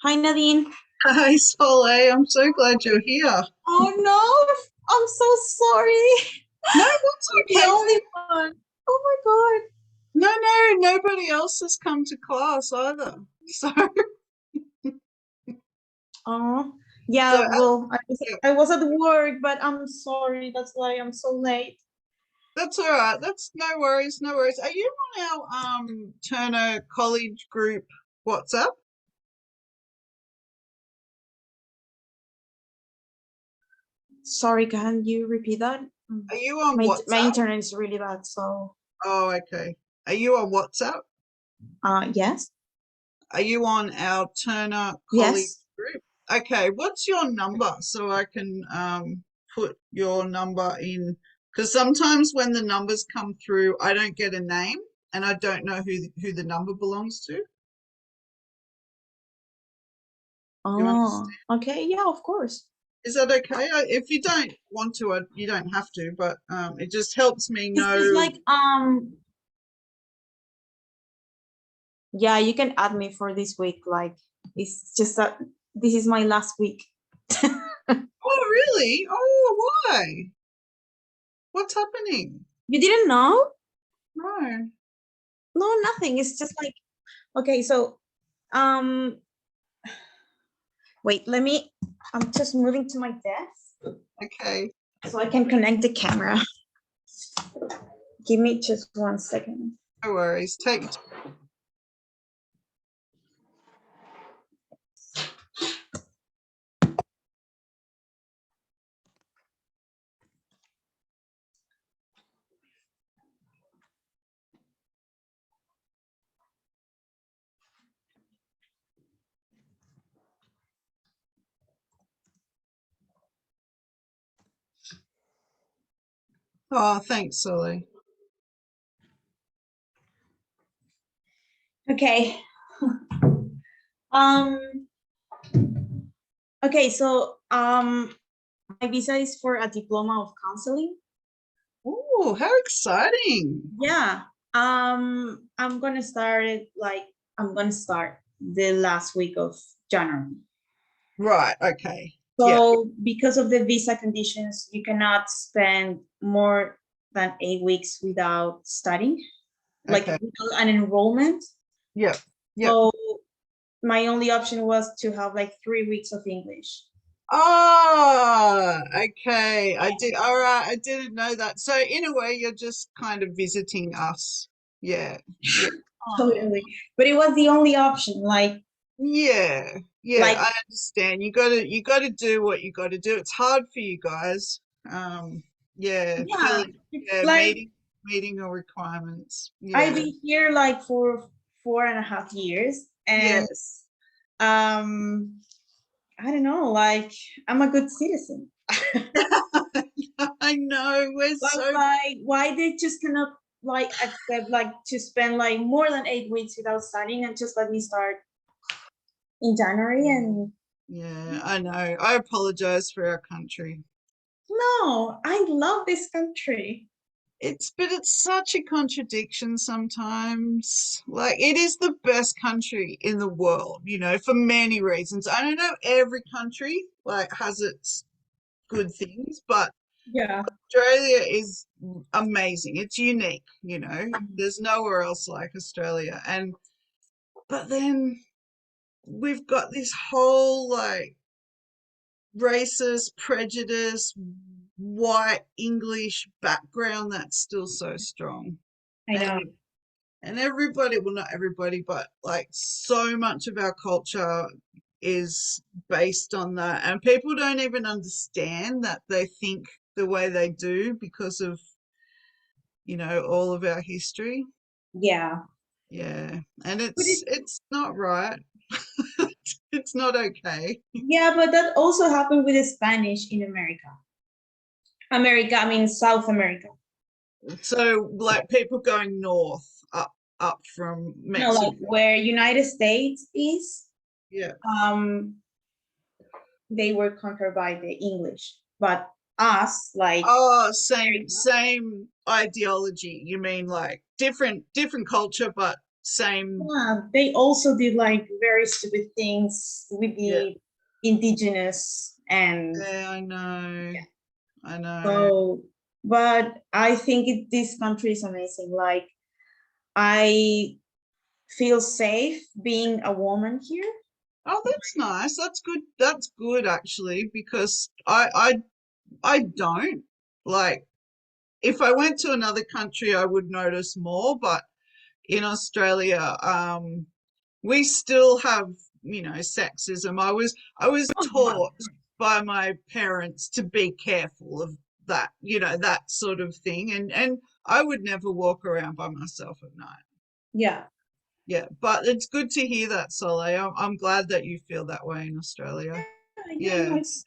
Hi, Nadine. Hi, Soleil. I'm so glad you're here. Oh no, I'm so sorry. No, that's I'm the okay. only one. Oh my God. No, nobody else has come to class either. So, Oh, so yeah, well, yeah, I was at work, but I'm sorry. That's why I'm so late. that's all right. That's no worries, no worries. Are you on our Turner College group WhatsApp? Sorry, can you repeat that? Are you on My WhatsApp? internet is really bad, so Oh, okay. Are you on WhatsApp? yes. Are you on our Turner College Yes. group? Okay, what's your number so I can put your number in? Because sometimes when the numbers come through, I don't get a name and I don't know who the number belongs to. You Oh, understand? okay. Yeah, of course. Is that okay? If you don't want to, you don't have to, but it just helps me It's just know. like yeah, you can add me for this week. Like it's just that this is my last week. Oh, really? Oh, why? What's happening? You didn't know? No. No, nothing. It's just like okay, so um wait, I'm just moving to my desk Okay. so I can connect the camera. Give me just 1 second. No worries. Take. Oh, thanks, Solly. Okay. Um okay, so my visa is for a diploma of counseling. Oh, how exciting. Yeah. I'm gonna start it like I'm gonna start the last week of January. Right, okay. Yeah, So because of the visa conditions, you cannot spend more than 8 weeks without studying, like okay. without an enrollment. Yep, yep. So my only option was to have like 3 weeks of English. Ah, okay. All right, I didn't know that. So in a way, you're just kind of visiting us. Yeah, yeah. Oh, Totally. But it was the only option. yeah, yeah, Like I understand. You gotta do what you gotta do. It's hard for you guys. Um, yeah, yeah, filling, it's yeah, like meeting your requirements. I've Yeah. been here like for 4.5 years, and Yes. um I don't know, like I'm a good citizen. I know. We're But so like, why they just cannot like accept like to spend like more than 8 weeks without studying and just let me start in January? And Yeah, I know. I apologize for our country. no, I love this country. But it's such a contradiction sometimes. Like it is the best country in the world, for many reasons. I don't know every country like has its good things, but Yeah. Australia is amazing. It's unique. There's nowhere else like Australia. And but then we've got this whole like racist, prejudice, white English background that's still so strong. I know. And and everybody, well, not everybody, but like so much of our culture is based on that. And people don't even understand that they think the way they do because of, all of our history. Yeah. Yeah. And But it's not right. It's not okay. yeah, but that also happened with the Spanish in America. America, I mean South America. So like people going north up from No, like Mexico. where United States is, Yeah. um, they were conquered by the English. But us, like Oh, same America, same ideology. You mean like different culture, but same. Yeah, they also did like very stupid things with Yeah, the indigenous and yeah, I know. yeah. I know. So, but I think this country is amazing. Like I feel safe being a woman here. Oh, that's nice. That's good. That's good actually, because I don't like, if I went to another country, I would notice more, but in Australia, we still have, sexism. I was Oh, yeah. taught by my parents to be careful of that, that sort of thing. And I would never walk around by myself at night. Yeah. Yeah, but it's good to hear that, Soleil. I'm glad that you feel that way in Australia. Yeah, Yeah, it's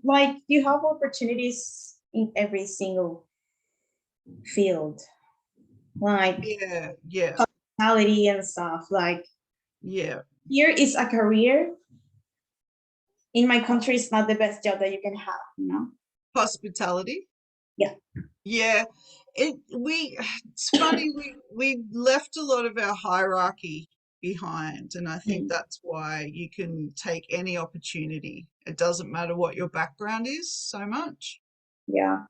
like you have opportunities in every single field, like yeah, yeah, hospitality and stuff. Like yeah. here is a career. In my country, it's not the best job that you can have, you know? Hospitality. Yeah. Yeah, it's funny, we left a lot of our hierarchy behind, and I think Mm. that's why you can take any opportunity. It doesn't matter what your background is so much. Yeah.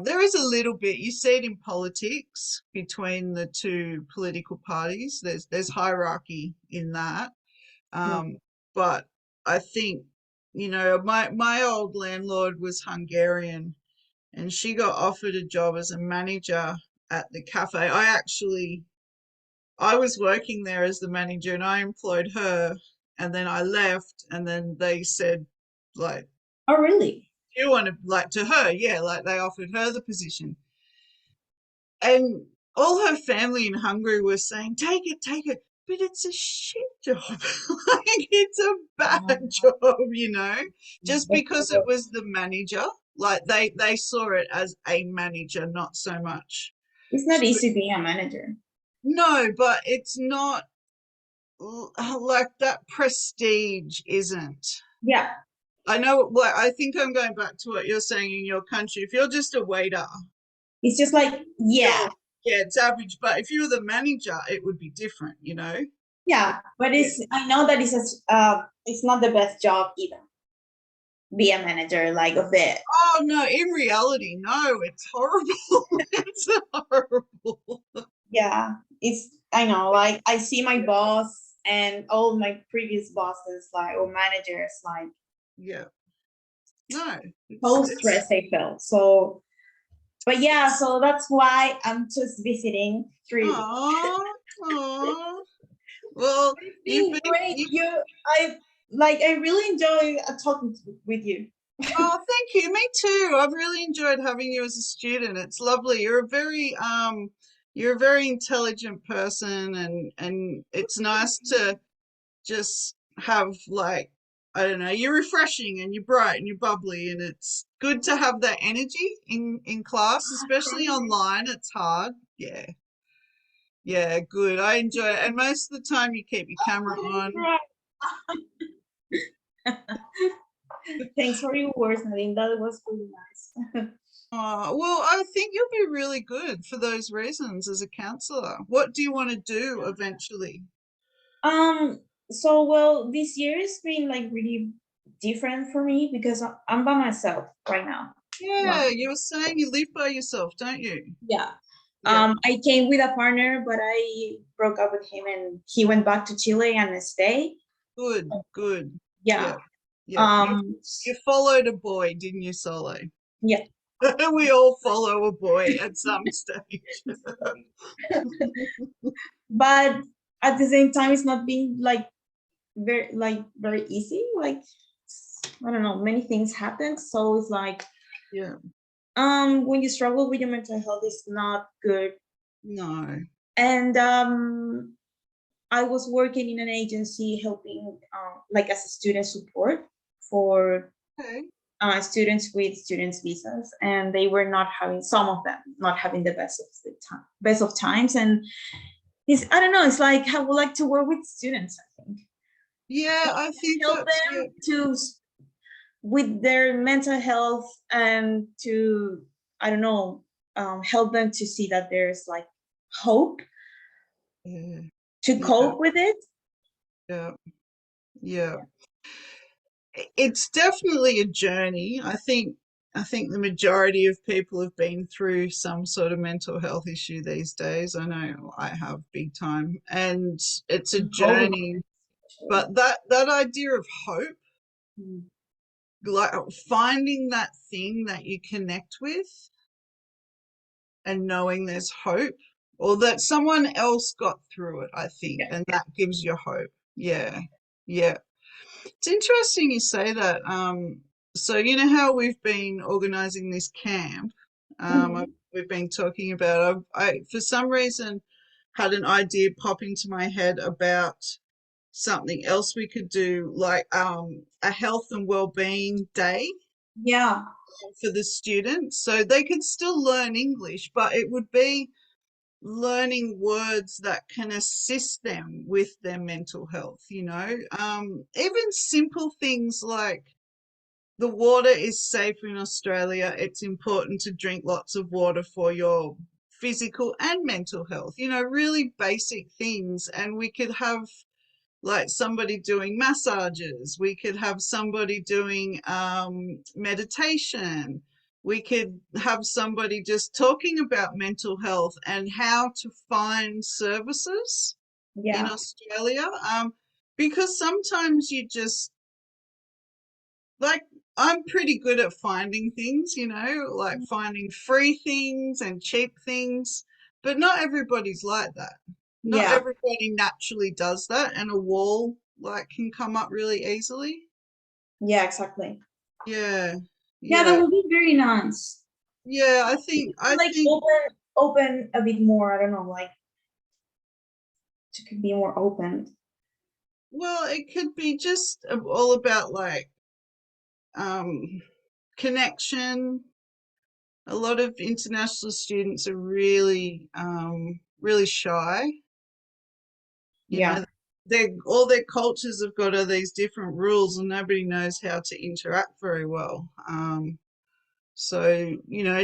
There is a little bit, you see it in politics between the two political parties. There's hierarchy in that. Mm. Um, but I think, my old landlord was Hungarian, and she got offered a job as a manager at the cafe. I was working there as the manager, and I employed her, and then I left, and then they said, like, Oh, really? you want to, like, to her, yeah, like they offered her the position. And all her family in Hungary were saying, take it, but it's a shit job. Like, it's a bad job, just because it was the manager. Like, they saw it as a manager, not so much. It's not easy being a manager. No, but it's not like that prestige isn't. Yeah. I know, like, I think I'm going back to what you're saying in your country. If you're just a waiter, It's just like, yeah, you're, yeah, it's average. But if you were the manager, it would be different, yeah. But Yeah. I know that it's not the best job either. Be a manager, like of it. Oh no, in reality, no, it's horrible. It's horrible. Yeah. I know, like I see my boss and all my previous bosses, like, or managers, like, Yeah. No, so it's stressed I felt. So, but yeah, so that's why I'm just visiting 3 weeks. oh, oh. Well, It's you've been been great. you I really enjoy talking with you. oh, thank you. Me too. I've really enjoyed having you as a student. It's lovely. You're a very intelligent person, and it's nice to just have, like, I don't know, you're refreshing and you're bright and you're bubbly, and it's good to have that energy in class, especially online. It's hard. Yeah. Yeah, good. I enjoy it. And most of the time you keep your camera on. Thanks for your words, Nadine. That was really nice. Well, I think you'll be really good for those reasons as a counselor. What do you want to do eventually? um, so well, this year has been like really different for me because I'm by myself right now. Yeah, Well, you were saying you live by yourself, don't you? yeah. Yeah, I came with a partner, but I broke up with him and he went back to Chile and stayed. good, good. Yeah. Yeah, yeah. You Um, you followed a boy, didn't you, Solo? yeah. We all follow a boy at some stage. But at the same time, it's not being very easy. Like I don't know, many things happen. So it's like Yeah, when you struggle with your mental health, it's not good. no. And I was working in an agency helping like as a student support for Okay. students with students visas, and they were not having some of them not having the best of times. And it's I don't know. It's like I would like to work with students. I think Yeah, I think help that's, yeah. them to with their mental health and to I don't know help them to see that there's like hope. Yeah. to Yeah, cope with it. yeah, yeah. It's definitely a journey. I think the majority of people have been through some sort of mental health issue these days. I know I have big time, and it's a And COVID journey. especially. But that idea of hope, Mm. like finding that thing that you connect with and knowing there's hope, or that someone else got through it, I think, Yeah. and that gives you hope. Yeah, yeah. It's interesting you say that. So you know how we've been organizing this camp. Mhm. We've been talking about. I for some reason had an idea pop into my head about something else we could do, like a health and well-being day Yeah, for the students, so they could still learn English, but it would be learning words that can assist them with their mental health, even simple things like the water is safe in Australia. It's important to drink lots of water for your physical and mental health, really basic things. And we could have like somebody doing massages. We could have somebody doing meditation. We could have somebody just talking about mental health and how to find services in yeah, Australia. Because sometimes you just like, I'm pretty good at finding things, like finding free things and cheap things, but not everybody's like that. Not yeah, everybody naturally does that, and a wall like can come up really easily. yeah, exactly. Yeah, Yeah, that yeah, would be very nice. yeah. I think, I Like think. open a bit more. I don't know, like to be more open. Well, it could be just all about like um, connection. A lot of international students are really, really shy. You Yeah. know, all their cultures have got all these different rules, and nobody knows how to interact very well. So,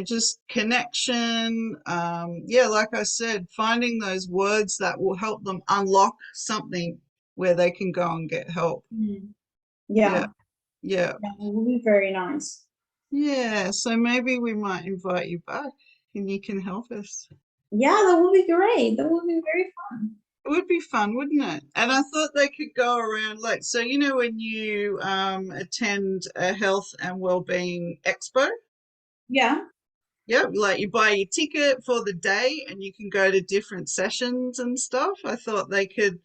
just connection. Yeah, like I said, finding those words that will help them unlock something where they can go and get help. Mm. Yeah, Yeah, yeah, that would be very nice. yeah. So maybe we might invite you back and you can help us. Yeah, that would be great. That would be very fun. It would be fun, wouldn't it? And I thought they could go around like, so when you attend a health and well-being expo, Yeah. yeah, like you buy your ticket for the day and you can go to different sessions and stuff. I thought they could,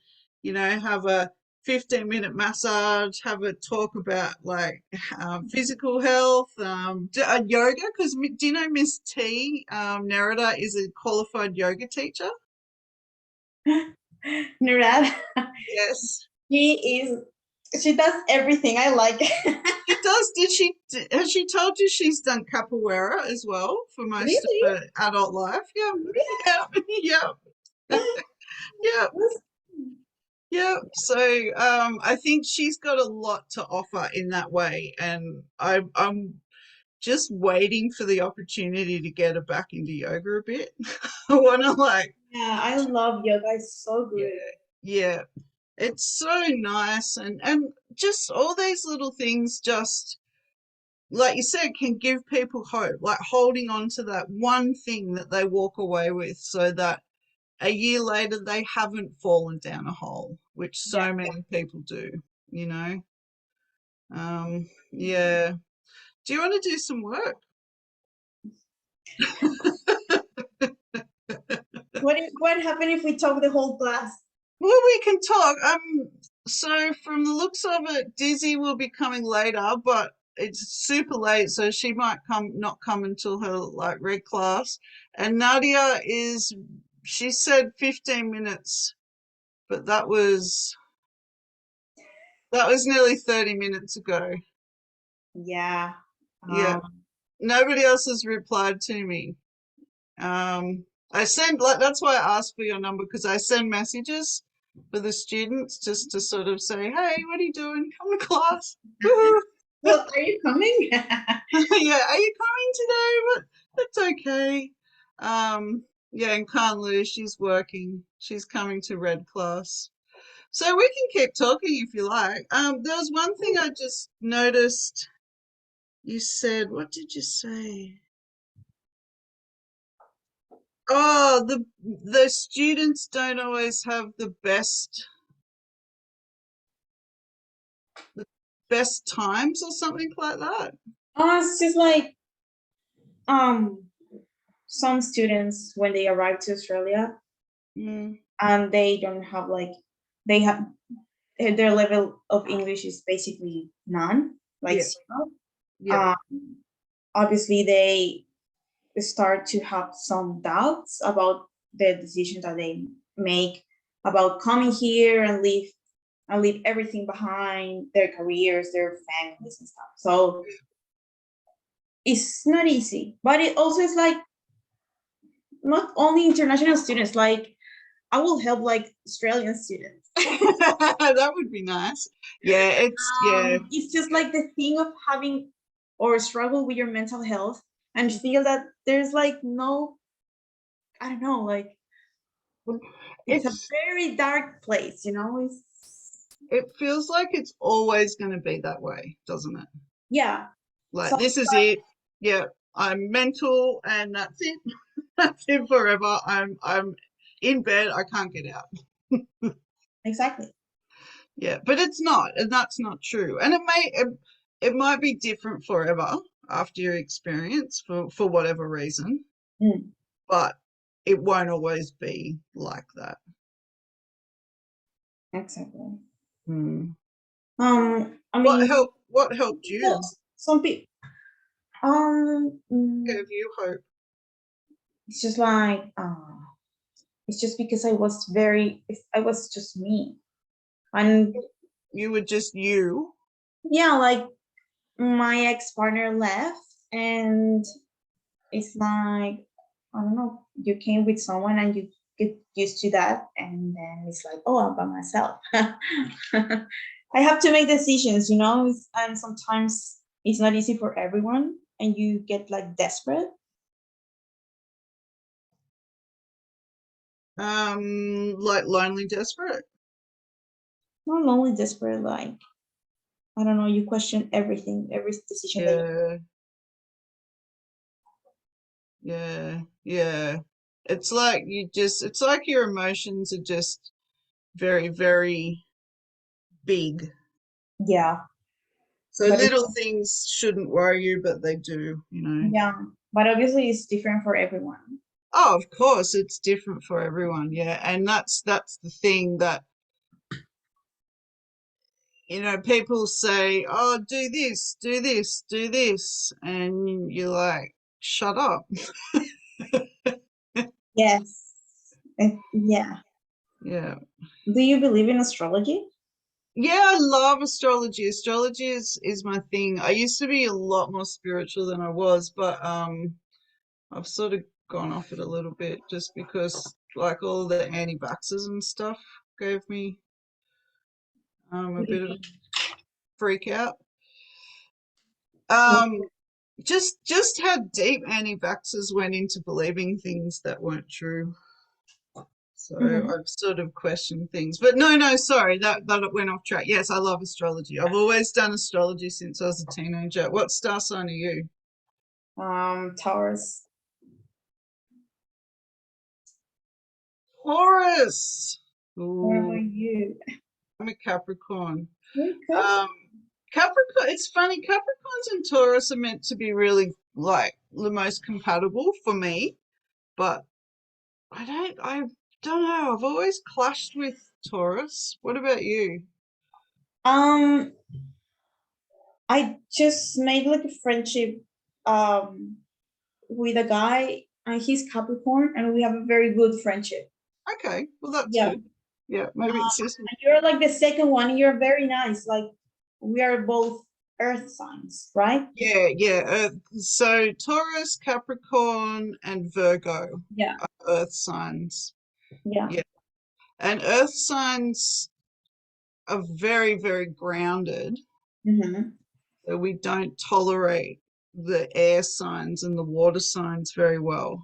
have a 15-minute massage, have a talk about like physical health, yoga, because do you know Miss T, Nerida is a qualified yoga teacher? Nurad, Yes. she does everything. I like it. She does. Has she told you she's done capoeira as well for most of Really? her adult life? Yep. Really? Yep. Yep. Yep. Yep. So I think she's got a lot to offer in that way, and I'm just waiting for the opportunity to get her back into yoga a bit. I want to like, Yeah, I love yoga. It's so yeah, good. yeah. It's so nice, and just all these little things just like you said, can give people hope, like holding on to that one thing that they walk away with so that a year later they haven't fallen down a hole, which Yeah. so many people do, you know? Yeah. Do you want to do some work? What happened if we talk the whole class? Well, we can talk. So from the looks of it, Dizzy will be coming later, but it's super late, so she might not come until her like red class. And Nadia she said 15 minutes, but that was nearly 30 minutes ago. Yeah. Yeah. Um, Nobody else has replied to me. I send like that's why I asked for your number because I send messages for the students just to sort of say, hey, what are you doing? Come to class. Woohoo. well, are you coming? Yeah, are you coming today? But that's okay. Um, Yeah, and can't lose. She's working. She's coming to red class. So we can keep talking if you like. There was one thing I just noticed. You said, what did you say? Oh, the students don't always have the best times or something like that. It's just like um some students when they arrive to Australia Mm, and they don't have like they have their level of English is basically none, like yeah, zero. yeah, Um, obviously, they start to have some doubts about the decision that they make about coming here and leave everything behind, their careers, their families and stuff. So it's not easy, but it also is like not only international students, like I will help like Australian students. that would be nice. Yeah, yeah, It's just like the thing of having or struggle with your mental health and feel that there's like no, I don't know, like it's a it's very dark place, It's it feels like it's always going to be that way, doesn't it? yeah. Like So this is it. Yeah, I'm mental and that's it. That's it forever. I'm in bed. I can't get out. exactly. Yeah, but it's not, and that's not true. And it might be different forever after your experience for whatever reason, Mm, but it won't always be like that. exactly. Hmm. I mean, What helped you? some people Gave you hope? it's just like it's just because I was just me. And You were just you. yeah, like my ex-partner left and it's like I don't know, you came with someone and you get used to that and then it's like, oh, I'm by myself. I have to make decisions, and sometimes it's not easy for everyone and you get like desperate. Like lonely desperate. Not only desperate, like I don't know, you question everything, every decision that you Yeah, yeah, yeah. It's like your emotions are just very, very big. yeah, So but it's little things shouldn't worry you, but they do, you know. yeah, but obviously it's different for everyone. Oh, of course, it's different for everyone, yeah. And that's the thing that, people say, "Oh, do this, do this, do this," and you're like, "Shut up." Yes. Yeah. Yeah. Do you believe in astrology? Yeah, I love astrology. Astrology is my thing. I used to be a lot more spiritual than I was, but I've sort of gone off it a little bit just because like all the anti-vaxxers and stuff gave me a What do you bit of a think? freak out. What- Um, just how deep anti-vaxxers went into believing things that weren't true. So Mhm. I've sort of questioned things. But no, no, sorry, that went off track. Yes, I love astrology. I've always done astrology since I was a teenager. What star sign are you? Taurus. Taurus. What Ooh, about you? I'm a Capricorn. Very good. Um, Capricorn, it's funny, Capricorns and Taurus are meant to be really like the most compatible for me, but I don't know. I've always clashed with Taurus. What about you? Um, I just made like a friendship um with a guy and he's Capricorn and we have a very good friendship. Okay, well that's Yeah. good. Yeah, maybe it's just And you're like the second one. You're very nice. Like we are both earth signs, right? yeah, yeah. So Taurus, Capricorn, and Virgo Yeah. are Earth signs. Yeah. Yeah, and Earth signs are very, very grounded. Hmm. So we don't tolerate the air signs and the water signs very well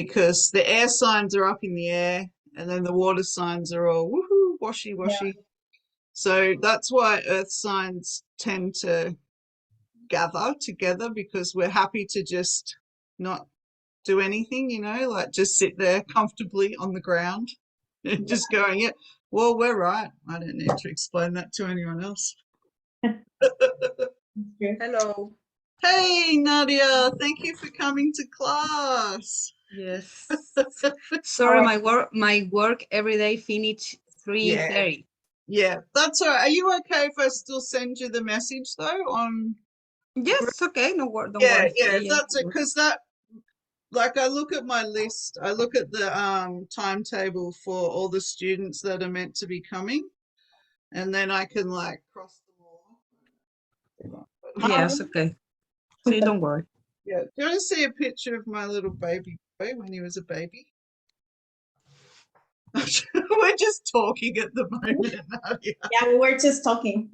because the air signs are up in the air and then the water signs are all woohoo, washy, Yeah. washy. So that's why earth signs tend to gather together because we're happy to just not do anything, like just sit there comfortably on the ground and just going, yeah, well, we're right. I don't need to explain that to anyone else. Hello. Hey, Nadia, thank you for coming to class. Yes. Sorry, my work every day finish 3:30. Yeah, that's all right. Are you okay if I still send you the message though on Yes, okay, no worry, don't Yeah, worry. yeah, Yeah. that's it. Because like I look at my list, I look at the timetable for all the students that are meant to be coming, and then I can like cross them all. Yes, okay. See, don't worry. Yeah. Do you want to see a picture of my little baby boy when he was a baby? We're just talking at the moment, Nadia. Yeah, we were just talking.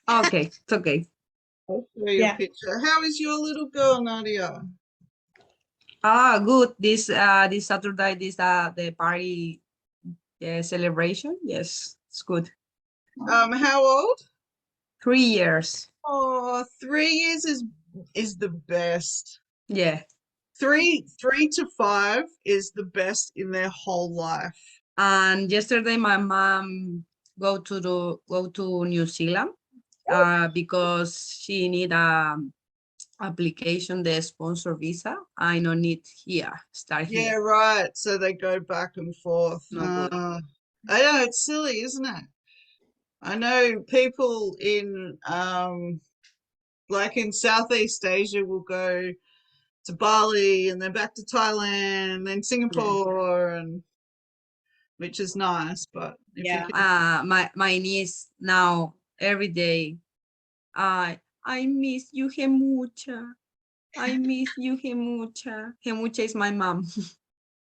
Okay, it's okay. I'll show you a Yeah. picture. How is your little girl, Nadia? Good. This Saturday, the party celebration. Yes, it's good. How old? 3 years. Oh, 3 years is the best. Yeah. Three to five is the best in their whole life. And yesterday my mom go to New Zealand because she need a application, the sponsor visa. I don't need here, start Yeah, here. right. So they go back and forth. No good. I know it's silly, isn't it? I know people in like in Southeast Asia will go to Bali and then back to Thailand, then Yeah. Singapore, and which is nice. But if you Yeah. can, My niece now every day. I miss you, Gemucha. I miss you, Gemucha. Gemucha is my mom.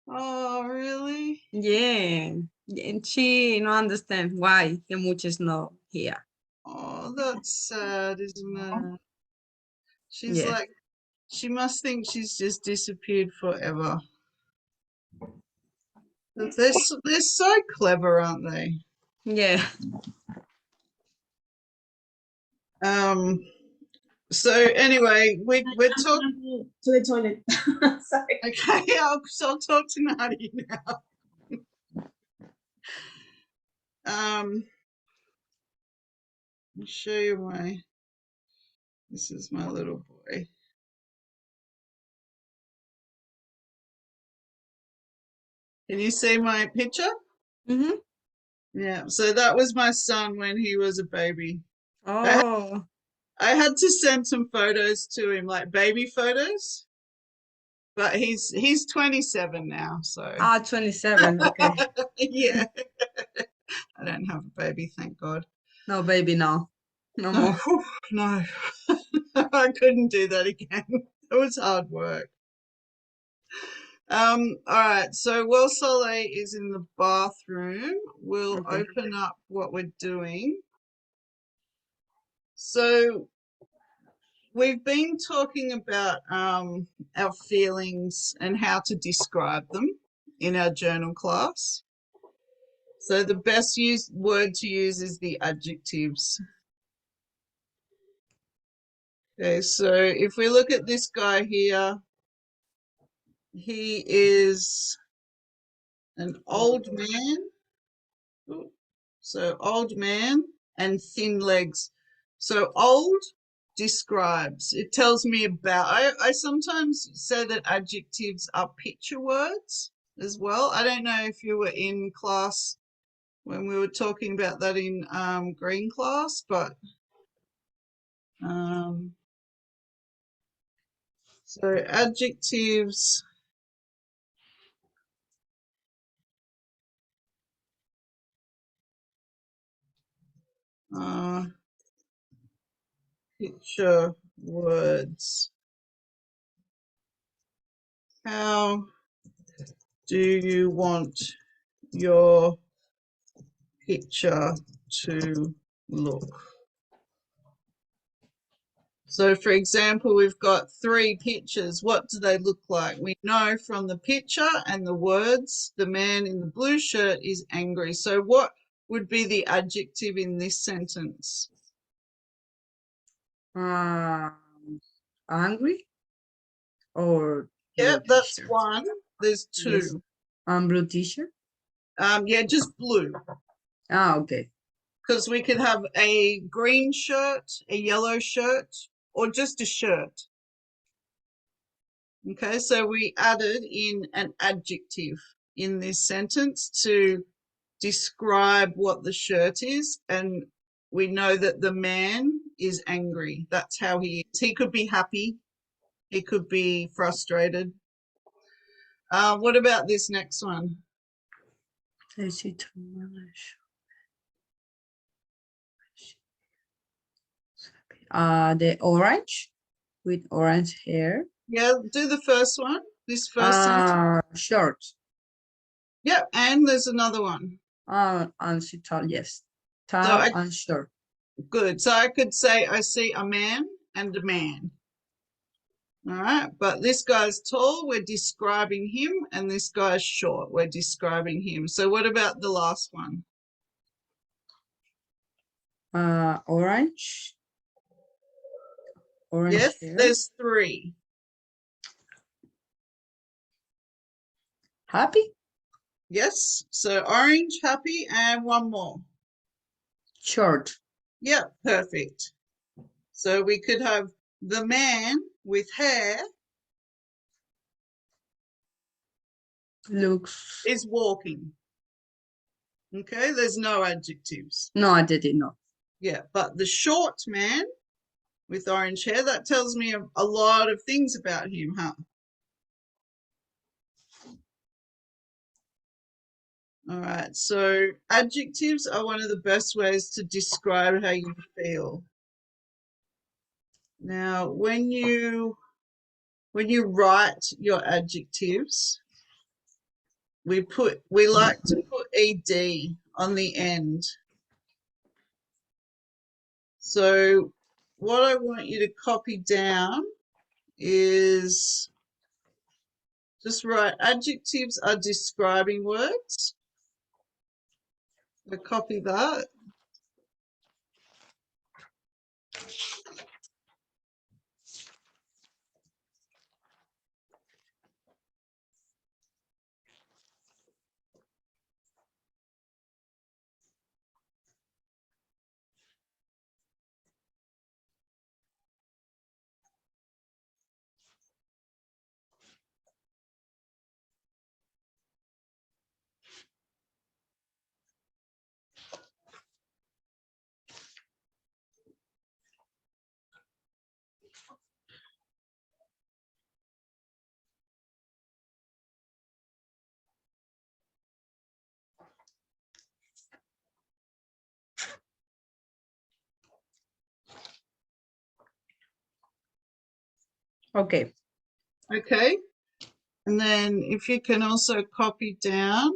oh really? Yeah, and she don't understand why Gemucha is not here. Oh, that's sad, isn't it? She's Yeah, like, she must think she's just disappeared forever. They're so clever, aren't they? yeah. Um, so anyway, we're I'm talking. gonna go to the toilet. Sorry. Okay, I'll talk to Nadia now. I'll show you my. This is my little boy. Can you see my picture? Mm-hmm. Yeah. So that was my son when he was a baby. I had, Oh, I had to send some photos to him, like baby photos. But he's 27 now, so 27. Okay. yeah. I don't have a baby, thank God. No, baby, no. No No, more. whew, no. I couldn't do that again. It was hard work. All right, so while Soleil is in the bathroom, we'll Okay. open up what we're doing. So we've been talking about our feelings and how to describe them in our journal class. So the best word to use is the adjectives. Okay, so if we look at this guy here, he is an old man. Ooh, so old man and thin legs. So old describes, it tells me about, I sometimes say that adjectives are picture words as well. I don't know if you were in class when we were talking about that in green class, but um, so adjectives are picture words. How do you want your picture to look? So, for example, we've got 3 pictures. What do they look like? We know from the picture and the words, the man in the blue shirt is angry. So, what would be the adjective in this sentence? Angry or blue Yep, that's t-shirt? 1. There's Yes. 2. Blue t-shirt. Yeah, just blue. Okay. Because we could have a green shirt, a yellow shirt, or just a shirt. Okay, so we added in an adjective in this sentence to describe what the shirt is, and we know that the man is angry. That's how he is. He could be happy, he could be frustrated. What about this next one? The orange with orange hair. Yeah, do the first one. This first sentence. Short. Yep, and there's another one. And she tall, yes. So Tall and short. good. So I could say I see a man and a man. All right, but this guy's tall, we're describing him, and this guy's short, we're describing him. So what about the last one? Orange. Orange Yes, hair. there's 3. Happy. Yes, so orange, happy, and one more. Short. Yep, perfect. So we could have the man with hair Looks. is walking. Okay, there's no adjectives. No, I didn't know. Yeah, but the short man with orange hair, that tells me a lot of things about him, huh? All right, so adjectives are one of the best ways to describe how you feel. Now, when you write your adjectives, we like to put ed on the end. So what I want you to copy down is just write adjectives are describing words. So copy that. Okay. Okay. And then if you can also copy down.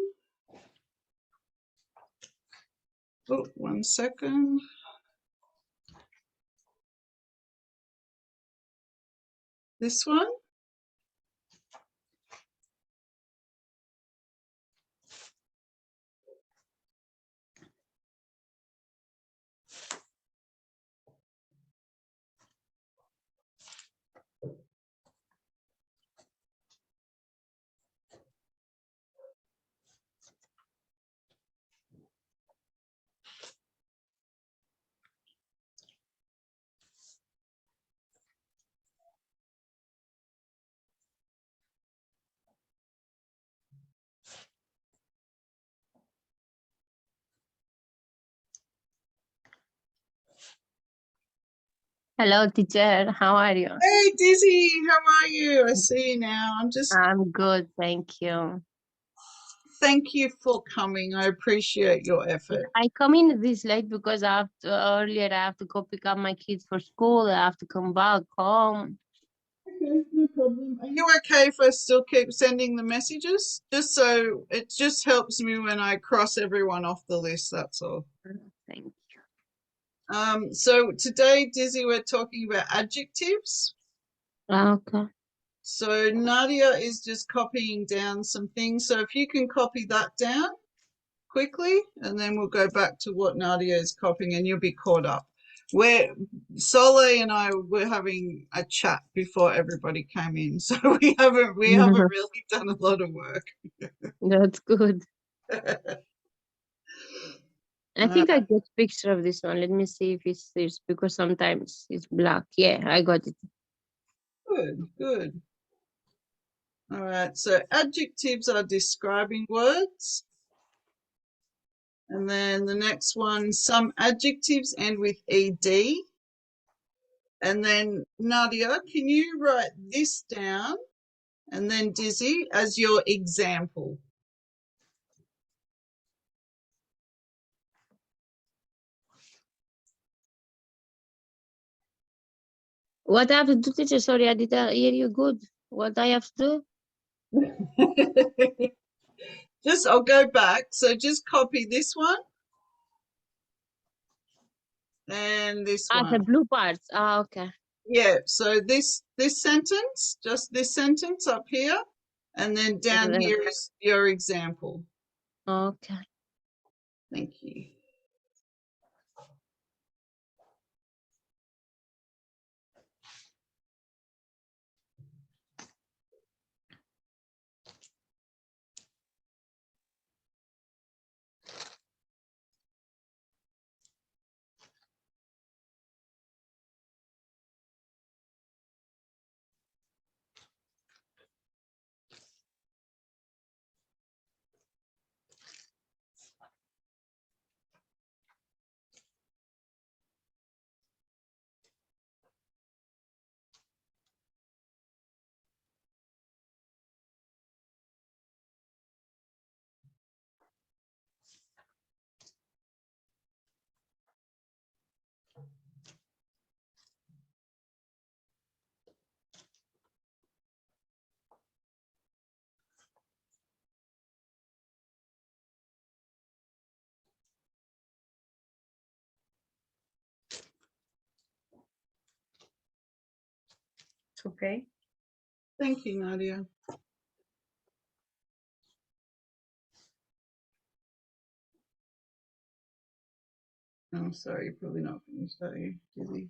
Oh, 1 second. This one. Hello, teacher. How are you? Hey, Dizzy, how are you? I see you now. I'm good, thank you. Thank you for coming. I appreciate your effort. I come in this late because earlier I have to go pick up my kids for school. I have to come back home. Okay, no problem. Are you okay if I still keep sending the messages? Just so it just helps me when I cross everyone off the list, that's all. Thank you. So today, Dizzy, we're talking about adjectives. Okay. So Nadia is just copying down some things. So if you can copy that down quickly, and then we'll go back to what Nadia is copying, and you'll be caught up. Where Soleil and I were having a chat before everybody came in, so we haven't really done a lot of work. That's good. I Uh, think I got picture of this one. Let me see if it's this because sometimes it's black. Yeah, I got it. Good, good. All right, so adjectives are describing words. And then the next one, some adjectives end with ed. And then Nadia, can you write this down? And then Dizzy as your example. What I have to do, teacher? Sorry, I didn't hear you good. What I have to do? I'll go back. So just copy this one and this Ah, the one. blue parts. Ah, okay. Yeah, so this sentence, just this sentence up here, and then down And here is your example. okay. Thank you. It's okay. Thank you, Nadia. Oh, sorry, you're probably not finished, are you, Dizzy?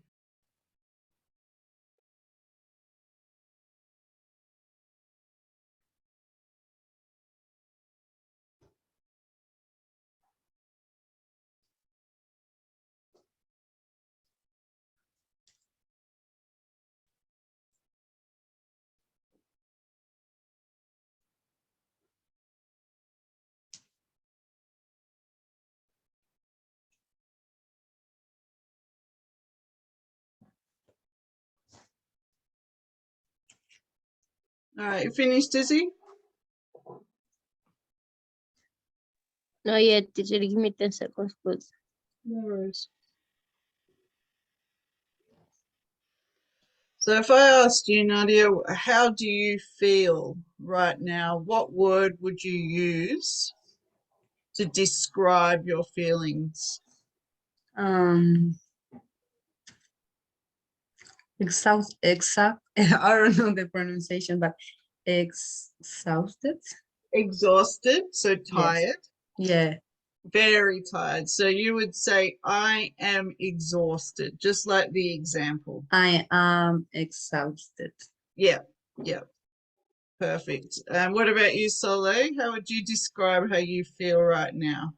All right, you finished, Dizzy? No yet, teacher. Give me 10 seconds, please. No worries. So if I asked you, Nadia, how do you feel right now? What word would you use to describe your feelings? Um, exhaust. I don't know the pronunciation, but exhausted. Exhausted, so Yes. tired, Yeah, very tired. So you would say, I am exhausted, just like the example. I am exhausted. Yeah, yeah, perfect. And what about you, Soleil? How would you describe how you feel right now?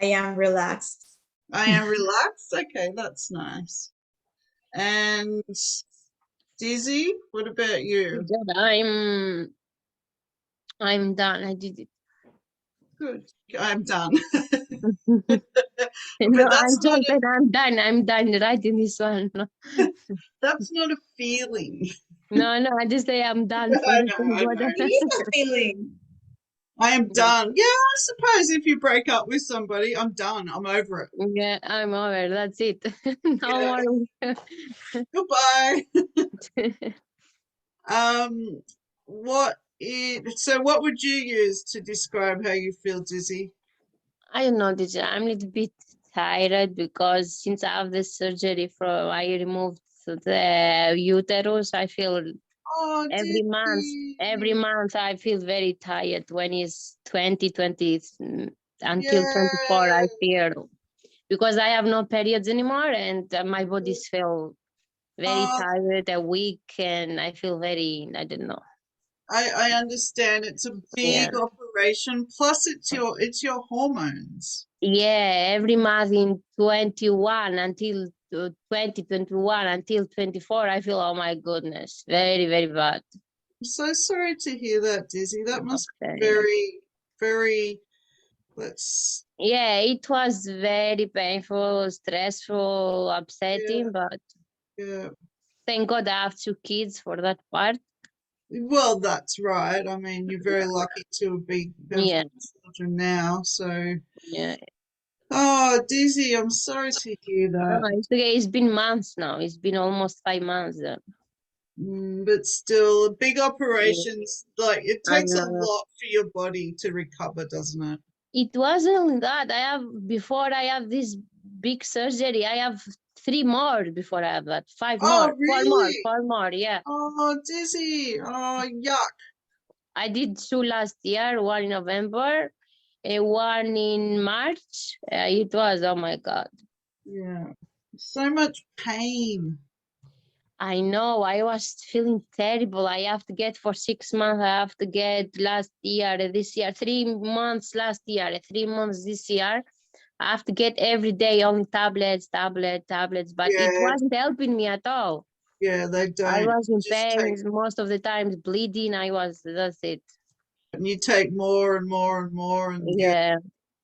I am relaxed. I am relaxed. Okay, that's nice. And Dizzy, what about you? Teacher, I'm done. I did it. Good. I'm done. No, But I'm just saying I'm done. I'm done writing this one. No, that's not a feeling. no, I just say I'm done. I Forget know, I about know. It is a feeling. I am done. Yeah, I suppose if you break up with somebody, I'm done. I'm over it. Yeah, I'm over. That's it. No more. Goodbye. Um, what would you use to describe how you feel, Dizzy? I don't know, teacher. I'm a little bit tired because since I have the surgery I removed the uterus, I feel Oh, every Dizzy. month I feel very tired when it's 2020 until 24 I Yeah. feel because I have no periods anymore and my body's feel very Oh, tired, weak, and I feel very, I don't know. I understand. It's a Yeah. big operation. Plus, it's your hormones. Yeah, every month in 21 until 2021 until 24, I feel, oh my goodness, very, very bad. I'm so sorry to hear that, Dizzy. That must be Okay. very, very. Let's. Yeah, it was very painful, stressful, Yeah, upsetting, but yeah. thank God I have 2 kids for that part. Well, that's right. I mean, you're very lucky to have Yeah, children now. So, yeah. oh, Dizzy, I'm sorry to hear No, that. it's okay. It's been months now. It's been almost 5 months. But still, big Yeah, operations, like it I takes a know. lot for your body to recover, doesn't it? It wasn't only that. Before I have this big surgery, I have 3 more before I have that. Five Oh, more, four more, really? 4 more. Yeah. Oh, Dizzy. Oh, yuck. I did 2 last year, one in November, one in March. It was, oh my God. Yeah. So much pain. I know. I was feeling terrible. I have to get for 6 months. I have to get last year, this year, 3 months last year, 3 months this year. I have to get every day on tablets, but it Yeah, wasn't helping me at all. yeah, they I don't. was in Just pain take, most of the times, bleeding. That's it. and you take more and more and more, and yeah,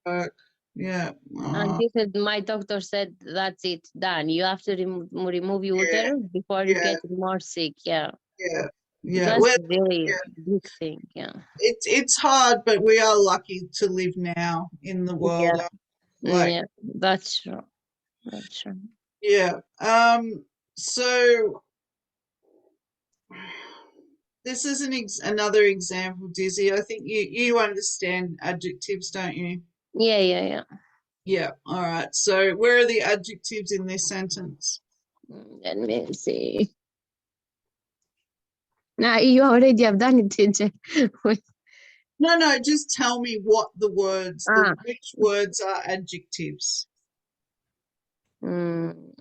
Yeah. yeah. And my doctor said, that's it, done. You have to remove your Yeah, uterus before you yeah, get more sick. Yeah. yeah, It yeah. was Well, really yeah, big thing. Yeah. it's hard, but we are lucky to live now in the world. Yeah. Like, Yeah. That's true. That's true. yeah. So this is another example, Dizzy. I think you understand adjectives, don't you? Yeah. Yeah. Yeah. Yeah. All right. So where are the adjectives in this sentence? Let me see. Now you already have done it, TJ. No, no, just tell me what the words, Ah. which words are adjectives. Mm.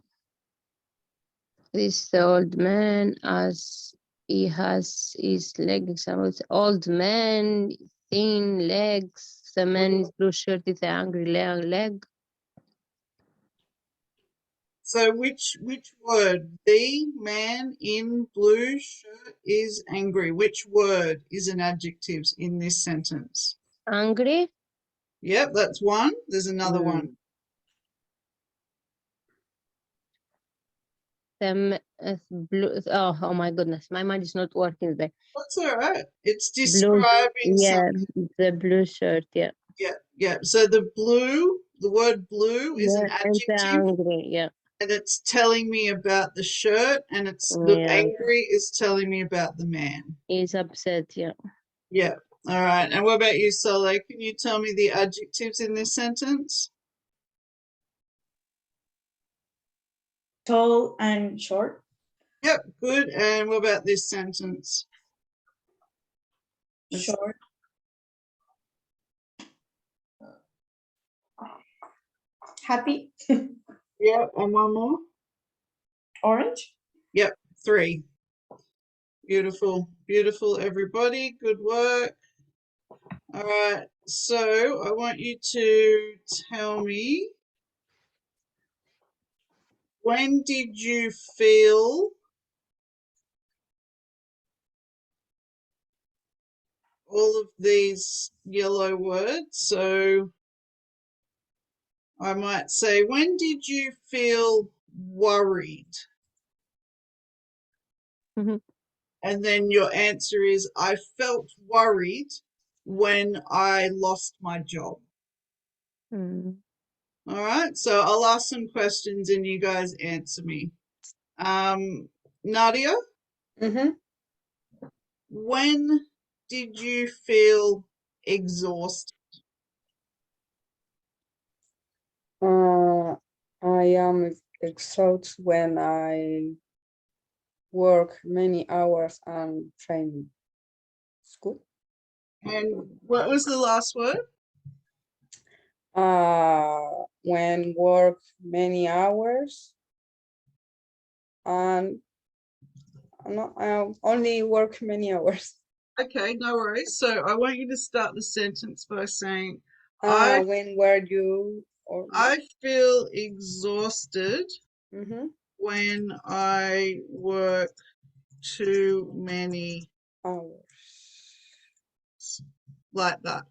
This old man, as he has his legs out. Old man, thin legs. The man is blue shirt with an angry leg. So which word? The man in blue shirt is angry. Which word is an adjective in this sentence? Angry. Yep, that's one. There's another one. Mm. The blue. Oh my goodness, my mind is not working today. That's all right. It's Blue. describing Yeah, something. the blue shirt. Yeah. Yeah, yeah. So the word blue is an Yeah, and the adjective, angry. Yeah. and it's telling me about the shirt, and it's the Yeah. angry is telling me about the man. He's upset. Yeah. Yeah. All right. And what about you, Soleil? Can you tell me the adjectives in this sentence? Tall and short. Yep, good. And what about this sentence? Short. Happy. Yep, and one more. Orange. Yep, three. Beautiful, beautiful, everybody. Good work. All right. So I want you to tell me, when did you feel all of these yellow words? So I might say, when did you feel worried? Mhm. And then your answer is, I felt worried when I lost my job. Mm. All right. So I'll ask some questions and you guys answer me. Nadia, Mm-hmm. when did you feel exhausted? I am exhausted when I work many hours and training. It's good. And what was the last word? When work many hours and no, I only work many hours. Okay, no worries. So I want you to start the sentence by saying, I When were you or I feel exhausted mm-hmm. when I work too many hours? like that.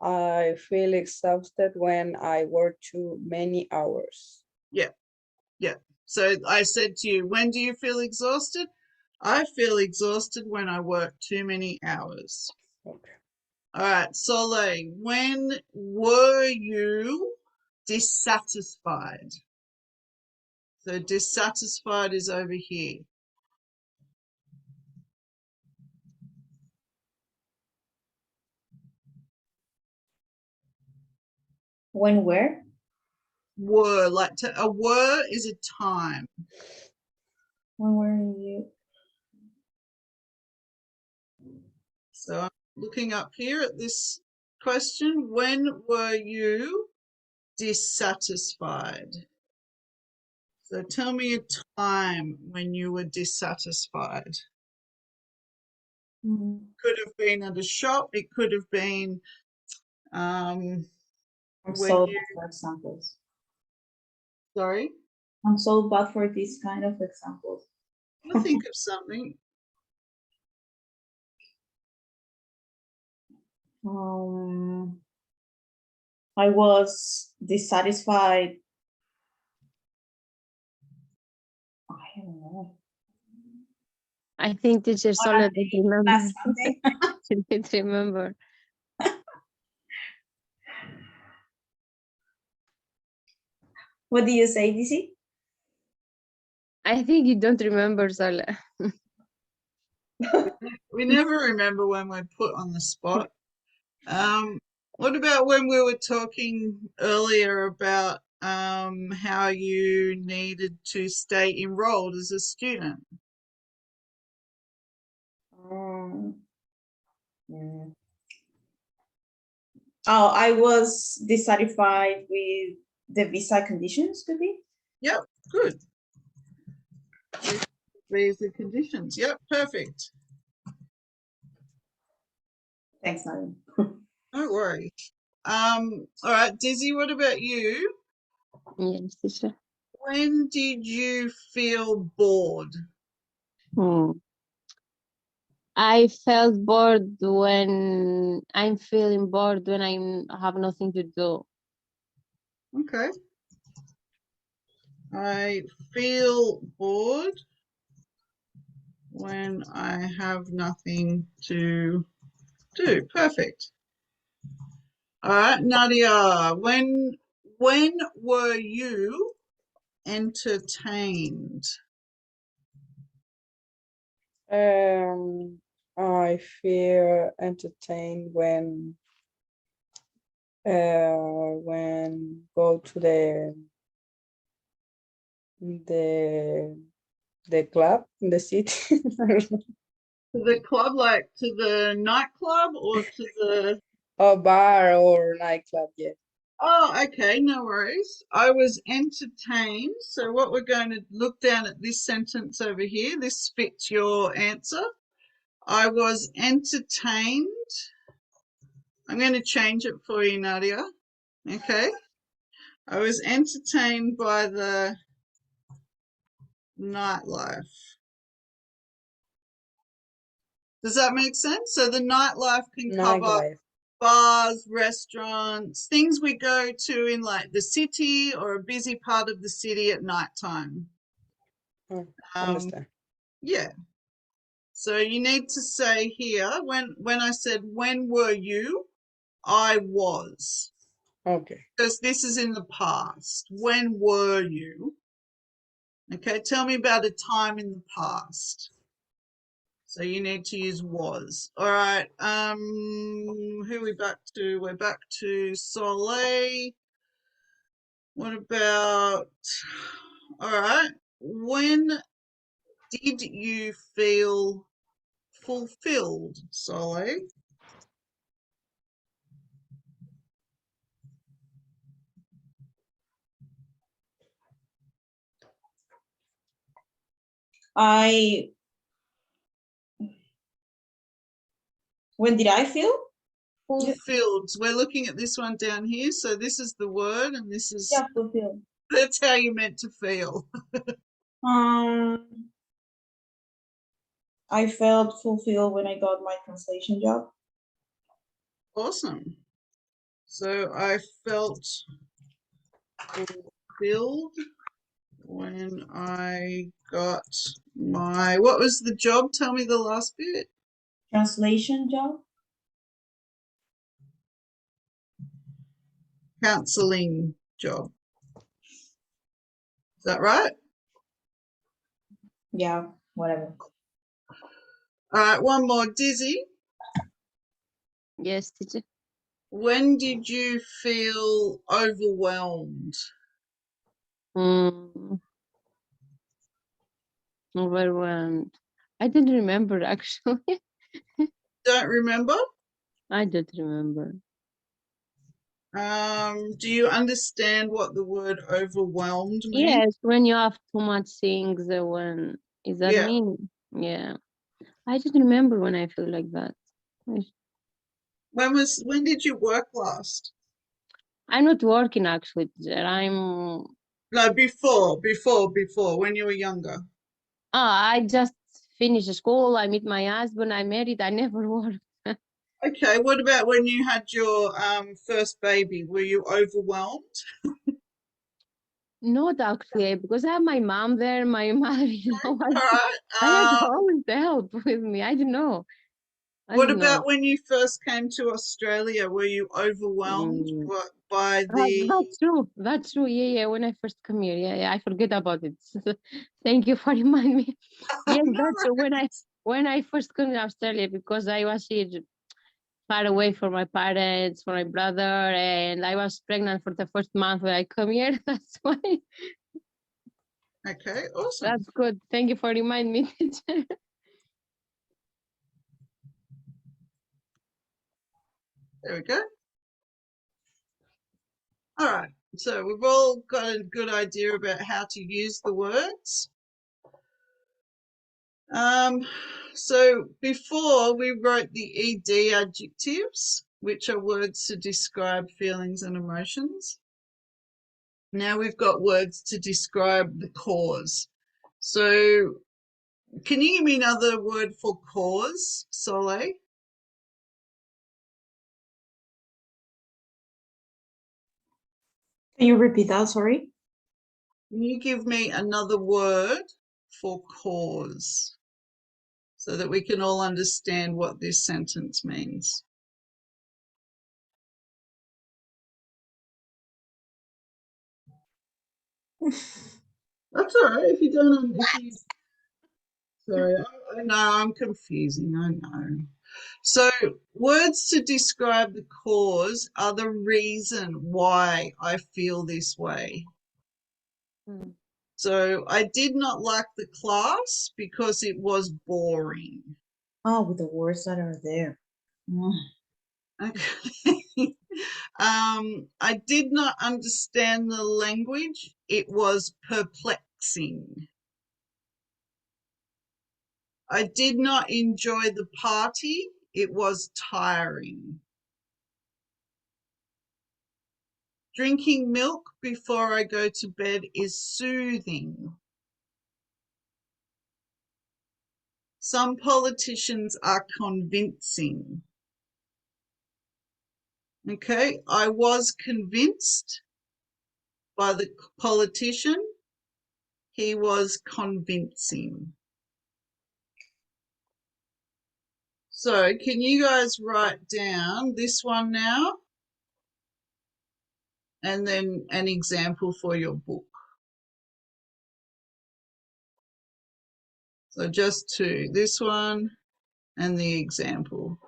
I feel exhausted when I work too many hours. Yeah, yeah. So I said to you, when do you feel exhausted? I feel exhausted when I work too many hours. Okay. All right, Soleil, when were you dissatisfied? So dissatisfied is over here. When where? Were, like a were is a time. When were you? So I'm looking up here at this question. When were you dissatisfied? So tell me a time when you were dissatisfied. Could have been at a shop. It could have been I'm when so you, bad for examples. sorry, I'm so bad for these kind of examples. I'll think of something. I was dissatisfied. I don't know. I think teacher Sola didn't remember. Last Sunday. She didn't remember. What do you say, DC? I think you don't remember, Sola. We never remember when we're put on the spot. What about when we were talking earlier about how you needed to stay enrolled as a student? Mm. Oh, I was dissatisfied with the visa conditions, could be. Yep, good. Visa conditions. Yep, perfect. Thanks, Nadia. No worries. All right, Dizzy, what about you? Yes, teacher. When did you feel bored? I felt bored when I'm feeling bored when I have nothing to do. Okay. I feel bored when I have nothing to do. Perfect. All right, Nadia, when were you entertained? I feel entertained when go to the the club in the city. To the club, like to the nightclub or to the... A bar or nightclub, yeah. Oh, okay, no worries. I was entertained. So what we're going to look down at this sentence over here. This fits your answer. I was entertained. I'm going to change it for you, Nadia. Okay. I was entertained by the nightlife. Does that make sense? So the nightlife can cover Nightlife. bars, restaurants, things we go to in like the city or a busy part of the city at nighttime. Understand. Yeah. So you need to say here, when I said, when were you? I was. Okay. Because this is in the past. When were you? Okay, tell me about a time in the past. So you need to use was. All right. Who are we back to? We're back to Soleil. What about, all right, when did you feel fulfilled, Sole? When did I feel? Fulfilled. We're looking at this one down here. So this is the word, and this is, Yeah, fulfilled. that's how you meant to feel. Um, I felt fulfilled when I got my translation job. Awesome. So I felt fulfilled when I got my, what was the job? Tell me the last bit. Translation job? Counseling job. Is that right? Yeah, whatever. All right, one more. Dizzy, Yes, teacher. when did you feel overwhelmed? Mm, overwhelmed. I didn't remember actually. Don't remember? I don't remember. Do you understand what the word overwhelmed means? Yes, when you have too much things, when is that Yeah. mean? Yeah, I didn't remember when I feel like that. When did you work last? I'm not working actually, teacher. I'm. No, before, when you were younger. I just finished school. I meet my husband. I married. I never worked. Okay, what about when you had your first baby? Were you overwhelmed? Not actually, because I have my mom there, my mother-in-law. All right. I had always help with me. I don't know. I What don't know. about when you first came to Australia? Were you overwhelmed Mm, by the? that's true. That's true. Yeah, yeah. When I first come here, yeah, I forget about it. Thank you for reminding me. Yes, No that's true. worries. When I first came to Australia, because I was here far away from my parents, from my brother, and I was pregnant for the first month when I come here. That's why. Okay, awesome. That's good. Thank you for reminding me. Teacher. There we go. All right. So we've all got a good idea about how to use the words. So before we wrote the ED adjectives, which are words to describe feelings and emotions. Now we've got words to describe the cause. So can you give me another word for cause, Soleil? Can you repeat that? Sorry. Can you give me another word for cause so that we can all understand what this sentence means? That's all right. If you don't, sorry, I know I'm confusing. I know. So, words to describe the cause are the reason why I feel this way. Mm. So, I did not like the class because it was boring. Oh, with the words that are there. Okay. I did not understand the language. It was perplexing. I did not enjoy the party. It was tiring. Drinking milk before I go to bed is soothing. Some politicians are convincing. Okay, I was convinced by the politician. He was convincing. So, can you guys write down this one now and then an example for your book? So, just two, this one and the example.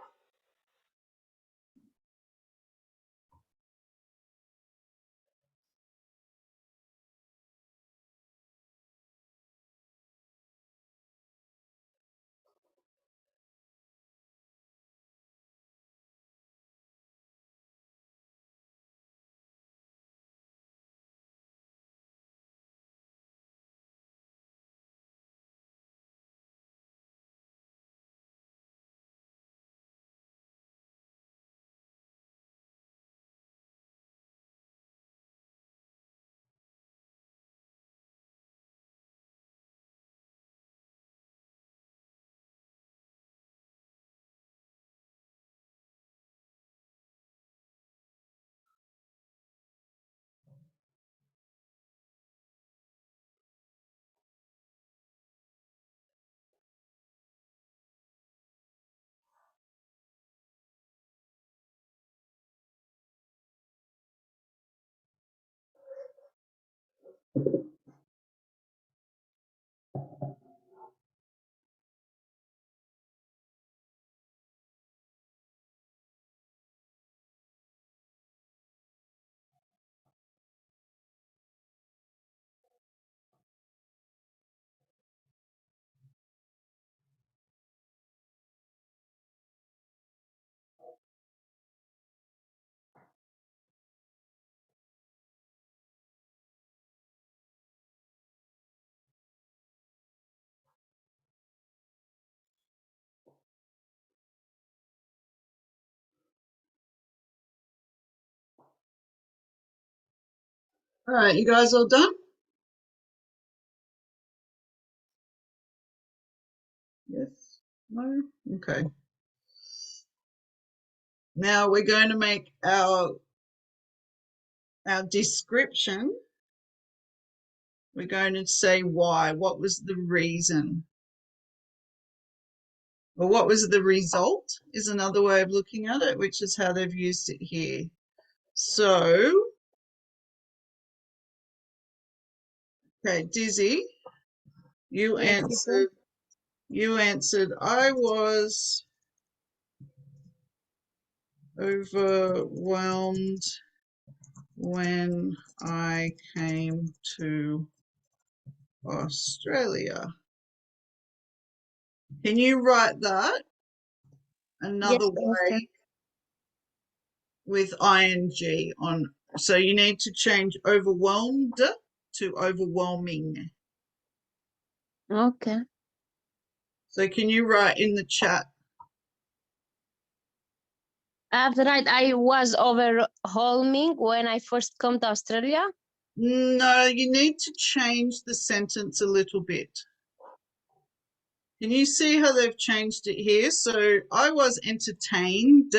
All right, you guys all done? Yes? No? Okay. Now we're going to make our description. We're going to say why. What was the reason? Or what was the result is another way of looking at it, which is how they've used it here. So, okay, Dizzy, you Yes, teacher. answered, I was overwhelmed when I came to Australia. Can you write that another Yes, way teacher. with ing on? So you need to change overwhelmed to overwhelming. Okay. So can you write in the chat? After that, I was overwhelming when I first come to Australia. No, you need to change the sentence a little bit. Can you see how they've changed it here? So I was entertained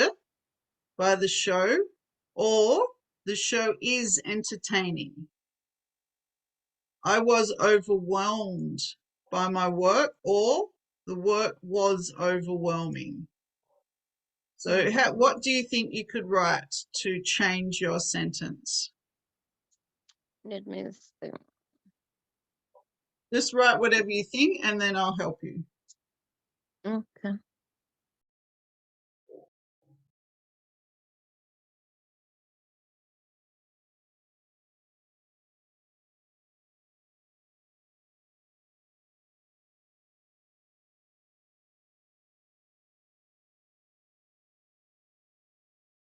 by the show, or the show is entertaining. I was overwhelmed by my work, or the work was overwhelming. So what do you think you could write to change your sentence? Let me see. Just write whatever you think and then I'll help you. Okay.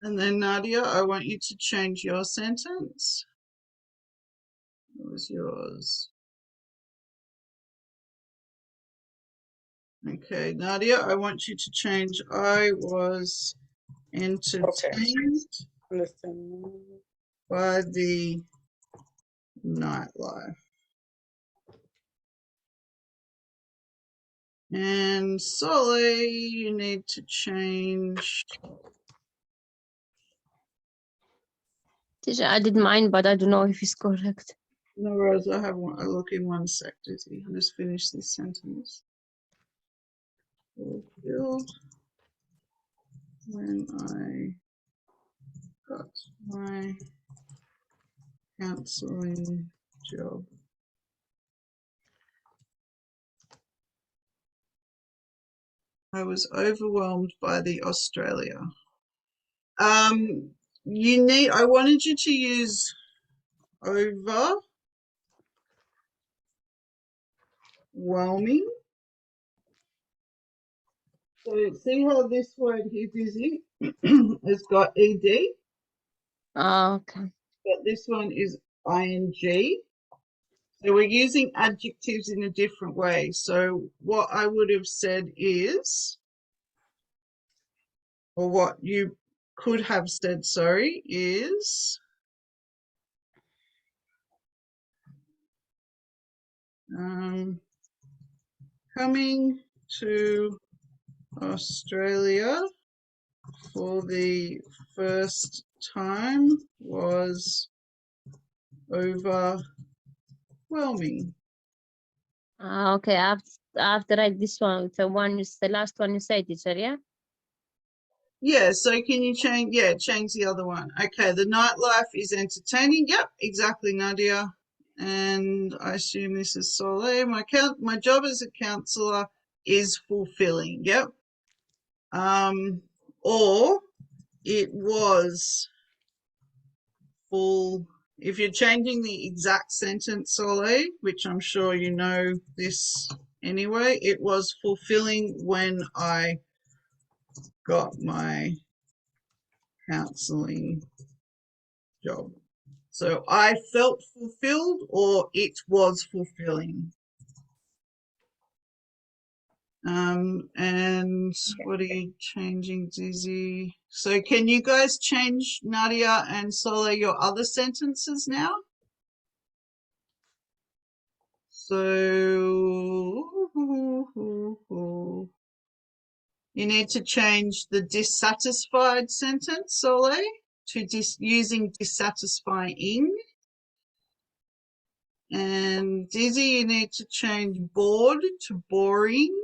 And then Nadia, I want you to change your sentence. What was yours? Okay, Nadia, I want you to change I was entertained Understand. by the nightlife. And Solly, you need to change. Teacher, I did mine, but I don't know if it's correct. No worries, I have one. I look in one sec, Dizzy. I'll just finish this sentence. Fulfilled when I got my counseling job. I was overwhelmed by the Australia. I wanted you to use overwhelming. So see how this word here, Dizzy, has got ed, Okay. but this one is ing. So we're using adjectives in a different way. So what I would have said is, or what you could have said, sorry, is coming to Australia for the first time was overwhelming. Okay. After I this one, the one is the last one you said, teacher. Yeah. Yeah, so can you change the other one. Okay, the nightlife is entertaining. Yep, exactly, Nadia. And I assume this is Soleil. My job as a counselor is fulfilling. Yep. Or it was full. If you're changing the exact sentence, Soleil, which I'm sure you know this anyway, it was fulfilling when I got my counseling job. So I felt fulfilled, or it was fulfilling. And what are you changing, Dizzy? So can you guys change, Nadia and Sola, your other sentences now? So you need to change the dissatisfied sentence, Soleil, to using dissatisfying. And Dizzy, you need to change bored to boring.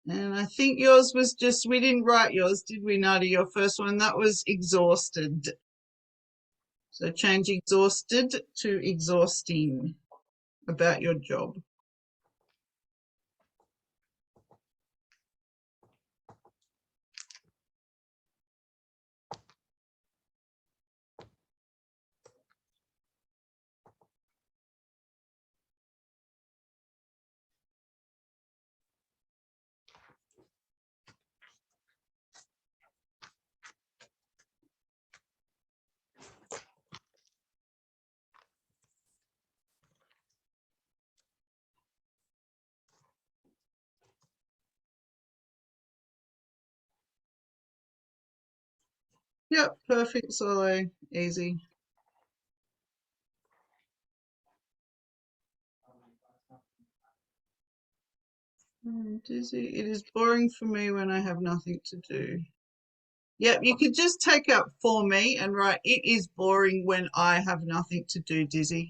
And I think yours was just, we didn't write yours, did we, Nadia? Your first one, that was exhausted. So change exhausted to exhausting about your job. Yep, perfect, Soleil, easy. Dizzy, it is boring for me when I have nothing to do. Yep, you could just take out for me and write, it is boring when I have nothing to do, Dizzy.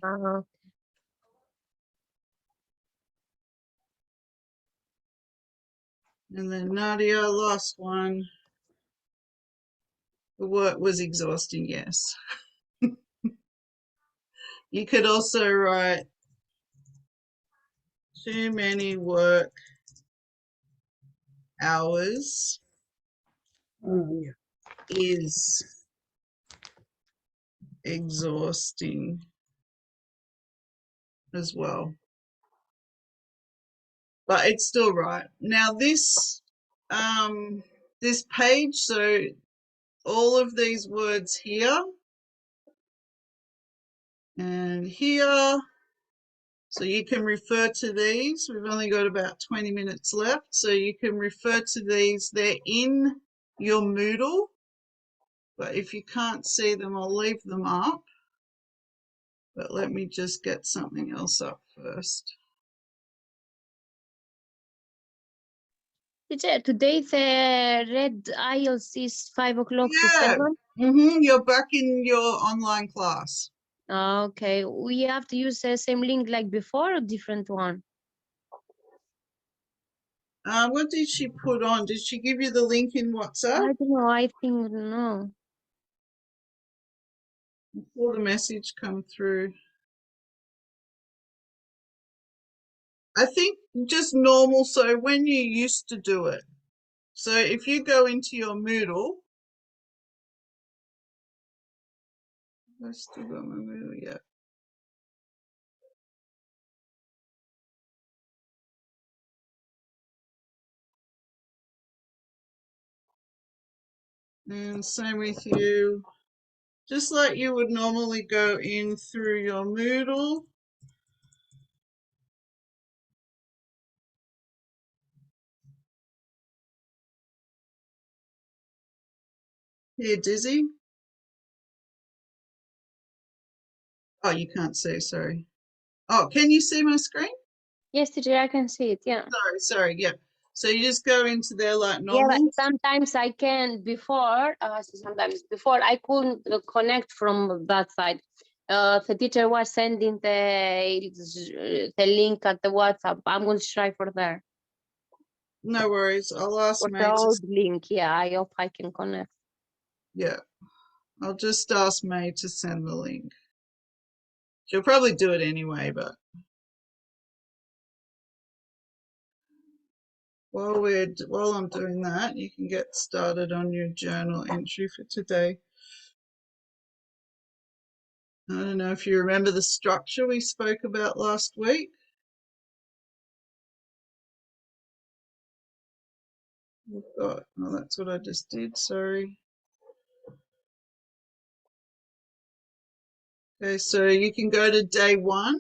And then Nadia, last one. The work was exhausting, yes. You could also write too many work hours Yeah. is exhausting as well. But it's still right. Now this this page, so all of these words here and here, so you can refer to these. We've only got about 20 minutes left, so you can refer to these. They're in your Moodle, but if you can't see them, I'll leave them up. But let me just get something else up first. Teacher, today the red IELTS is 5 o'clock to Yeah, 7. you're back in your online class. Okay, we have to use the same link like before or different one? What did she put on? Did she give you the link in WhatsApp? I don't know, I think no. Before the message come through. I think just normal, so when you used to do it. So if you go into your Moodle, I still got my Moodle, yeah. And same with you. Just like you would normally go in through your Moodle. Here, Dizzy. Oh, you can't see, sorry. Oh, can you see my screen? Yes, teacher, I can see it, yeah. Sorry, yeah. So you just go into there like Yeah, normal. but sometimes I can before, sometimes before I couldn't connect from that side. The teacher was sending the link at the WhatsApp. I'm going to try for there. No worries. I'll ask For the May to, old link, yeah, I hope I can connect. yeah. I'll just ask May to send the link. She'll probably do it anyway, but while I'm doing that, you can get started on your journal entry for today. I don't know if you remember the structure we spoke about last week. We've got, oh, that's what I just did, sorry. Okay, so you can go to day 1.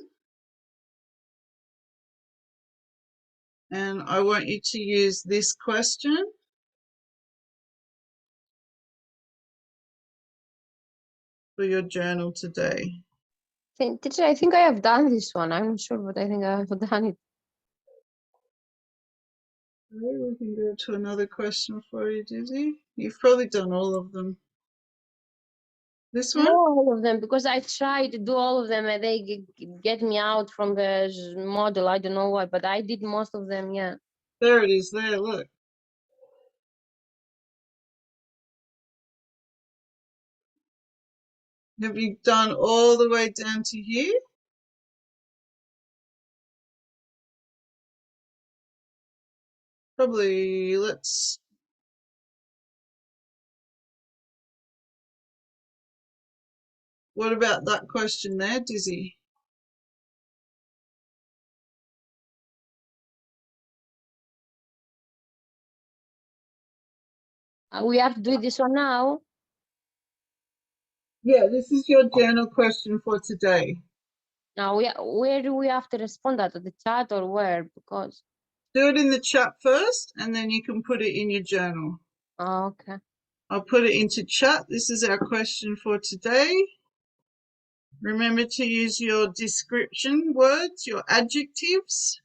And I want you to use this question for your journal today. Teacher, I think I have done this one. I'm not sure, but I think I have done it. Okay, we can go to another question for you, Dizzy. You've probably done all of them. This Not one? all of them, because I tried to do all of them and they get me out from the model. I don't know why, but I did most of them. Yeah. There it is, there, look. Have you done all the way down to here? Probably, let's. What about that question there, Dizzy? We have to do this one now. Yeah, this is your journal question for today. Now, where do we have to respond at the chat or where? Because Do it in the chat first, and then you can put it in your journal. okay. I'll put it into chat. This is our question for today. Remember to use your description words, your adjectives.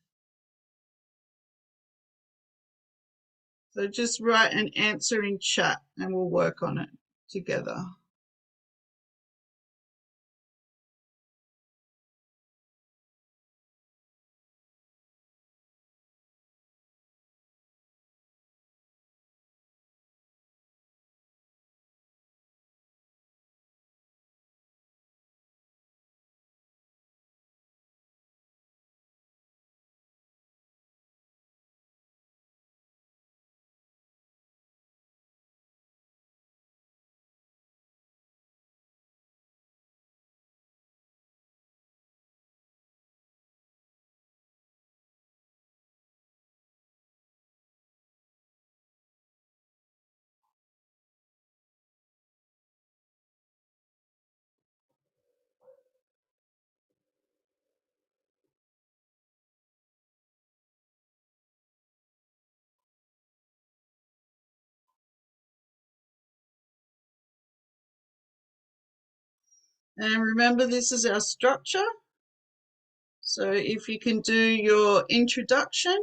So just write an answer in chat and we'll work on it together. And remember, this is our structure. So if you can do your introduction,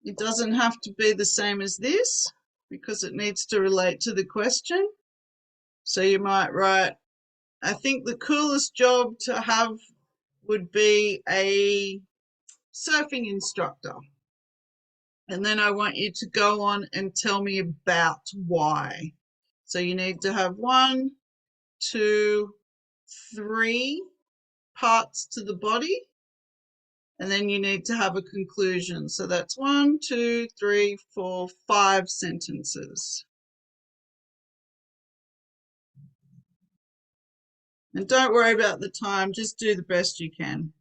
it doesn't have to be the same as this because it needs to relate to the question. So you might write, I think the coolest job to have would be a surfing instructor. And then I want you to go on and tell me about why. So you need to have 1, 2, 3 parts to the body. And then you need to have a conclusion. So that's 1, 2, 3, 4, 5 sentences. And don't worry about the time, just do the best you can.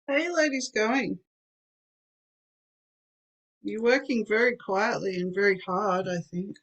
How are you ladies going? You're working very quietly and very hard, I think.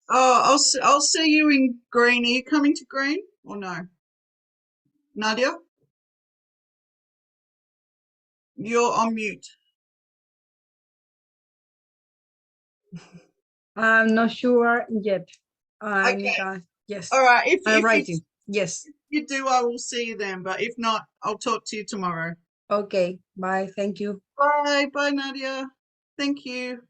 Oh, I'll see you in green. Are you coming to green or no? Nadia, you're on mute. I'm not sure yet. I Okay. need a, yes, All right. I'm If writing. Yes. you do, I will see you then. But if not, I'll talk to you tomorrow. Okay. Bye. Thank you. Bye. Bye, Nadia. Thank you.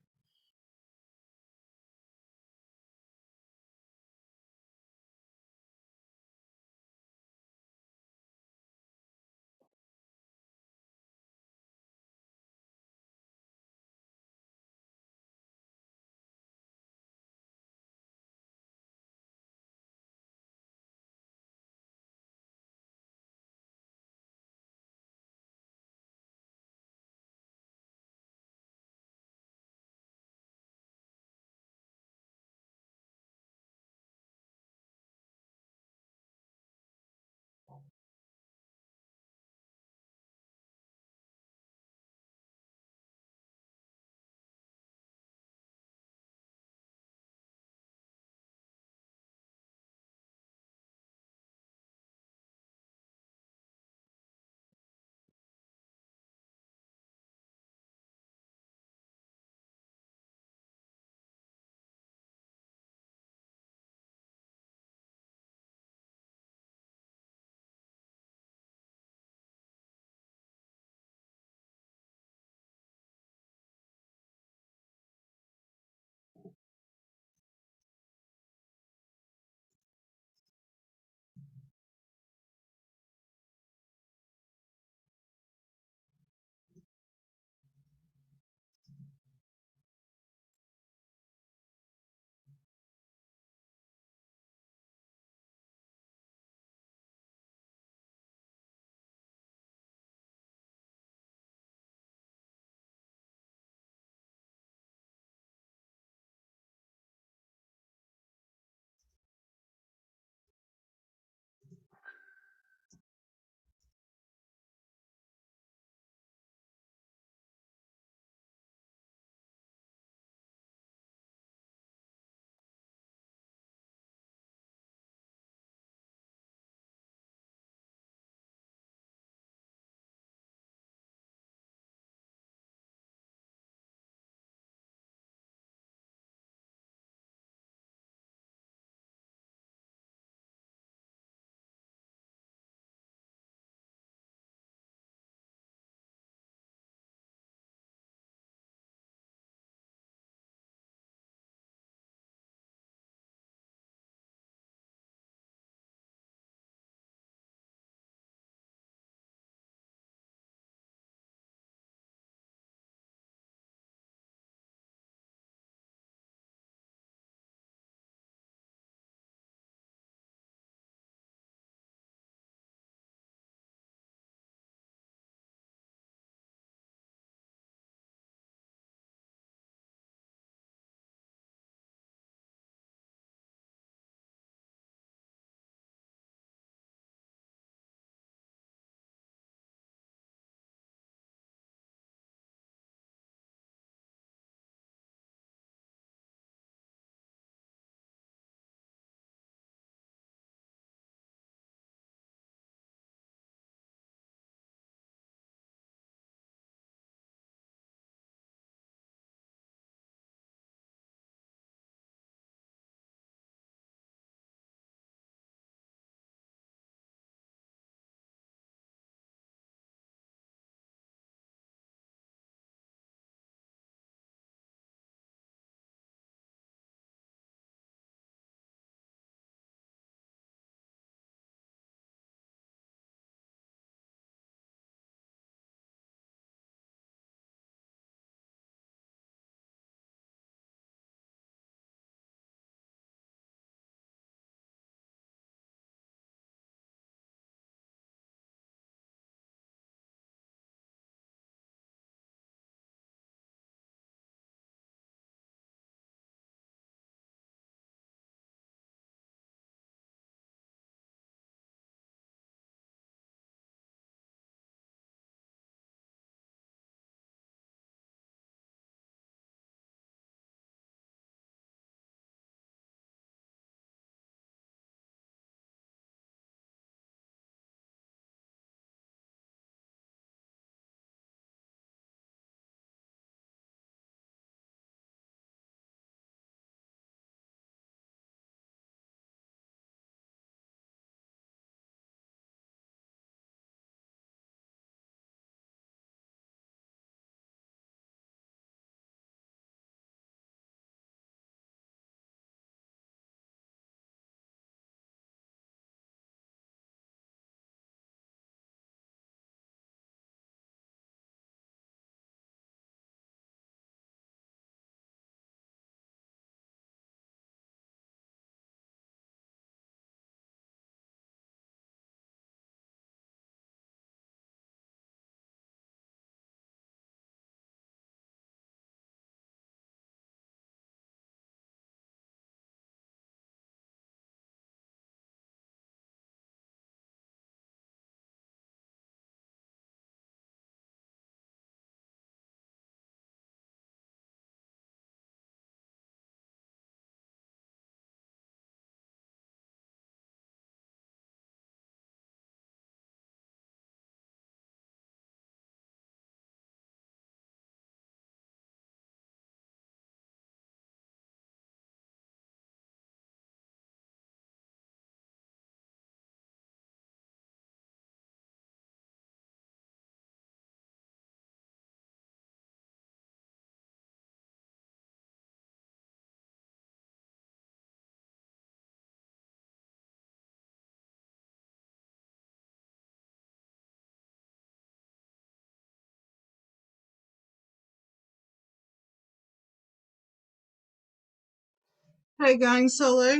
How you going, Solo?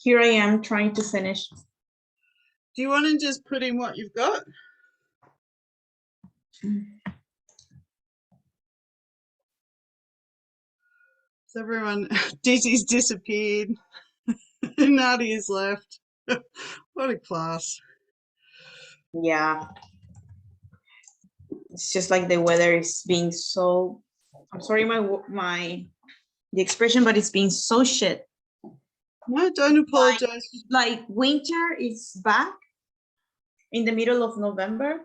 Here I am trying to finish. Do you want to just put in what you've got? So everyone, Dizzy's disappeared. Nadia's left. What a class. Yeah. It's just like the weather is being so, I'm sorry the expression, but it's being so shit. No, don't apologize. Like winter is back in the middle of November.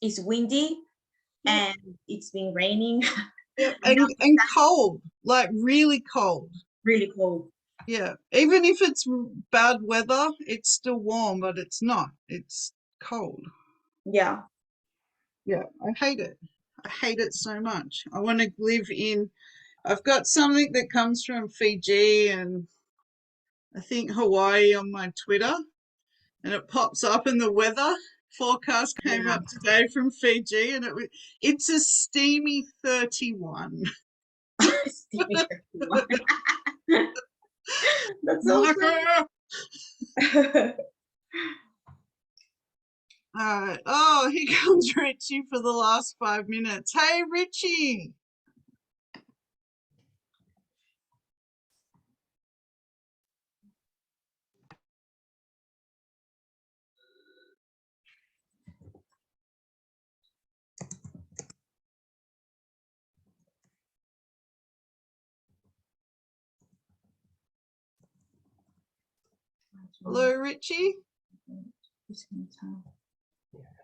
It's windy and it's been raining. Yeah, and cold, like really cold. Really cold. Yeah, even if it's bad weather, it's still warm, but it's not. It's cold. Yeah. Yeah, I hate it. I hate it so much. I want to live in, I've got something that comes from Fiji and I think Hawaii on my Twitter, and it pops up in the weather forecast came Yeah. up today from Fiji, and it's a steamy 31. That's so All right. Oh, here comes Richie for the last 5 minutes. Hey, Richie. Hello, Richie.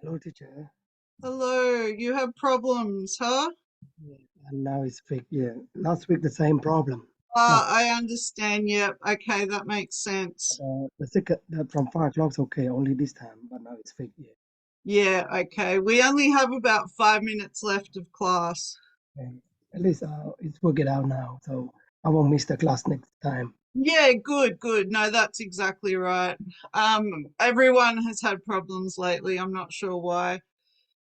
Hello, teacher. Hello. You have problems, huh? Yeah, and now it's fixed. Yeah, last week the same problem. I understand. Yep. Okay, that makes sense. The second from 5 o'clock's okay, only this time, but now it's fixed. Yeah. Yeah. Okay. We only have about 5 minutes left of class. Okay. At least it's work it out now, so I won't miss the class next time. Yeah, good, good. No, that's exactly right. Everyone has had problems lately. I'm not sure why.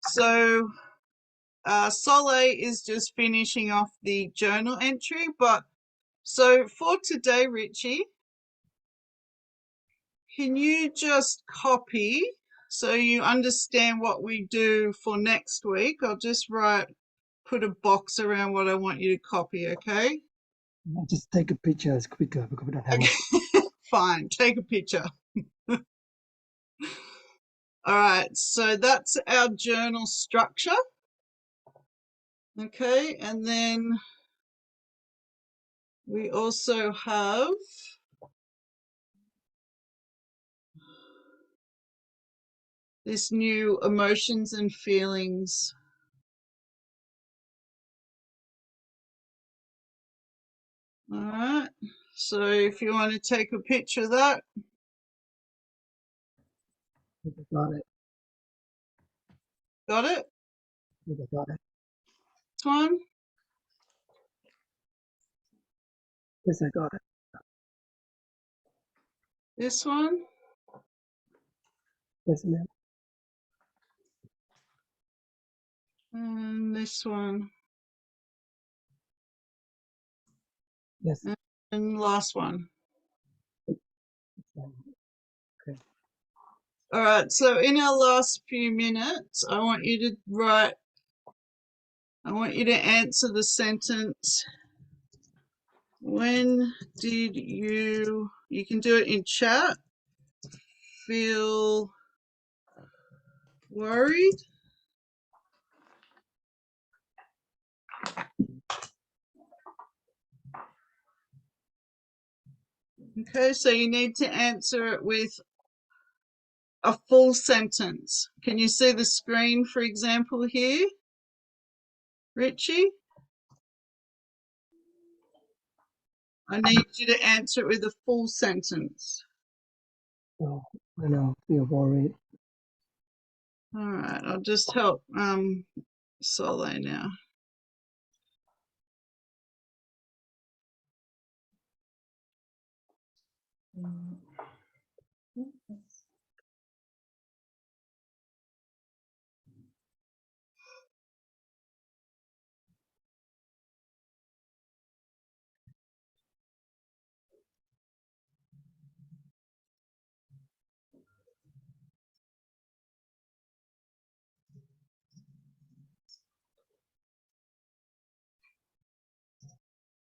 So, Soleil is just finishing off the journal entry, but so for today, Richie, can you just copy so you understand what we do for next week? I'll just put a box around what I want you to copy, okay? I'll just take a picture. It's quicker because we don't have much. Fine, take a picture. All right, so that's our journal structure. Okay, and then we also have this new emotions and feelings. All right, so if you want to take a picture of that. Got it. Got it? Got it. This one? Yes, I got it. This one? Yes, ma'am. And this one? Yes. And last one. Okay. All right, so in our last few minutes, I want you to answer the sentence, when did you can do it in chat, feel worried? Okay, so you need to answer it with a full sentence. Can you see the screen, for example, here, Richie? I need you to answer it with a full sentence. So I know feel worried. All right, I'll just help Soleil now.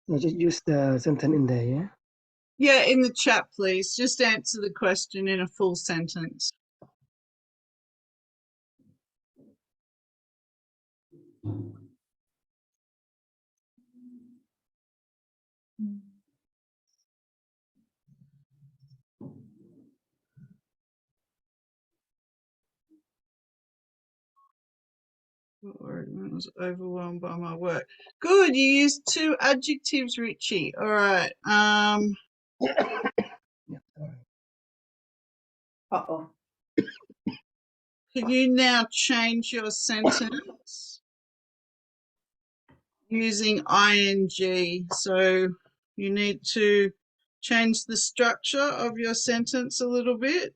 So just use the sentence in there, yeah? Yeah, in the chat, please. Just answer the question in a full sentence. Or I was overwhelmed by my work. Good, you used 2 adjectives, Richie. All right. Yeah, sorry. Uh-oh. Can you now change your sentence using ing? So you need to change the structure of your sentence a little bit.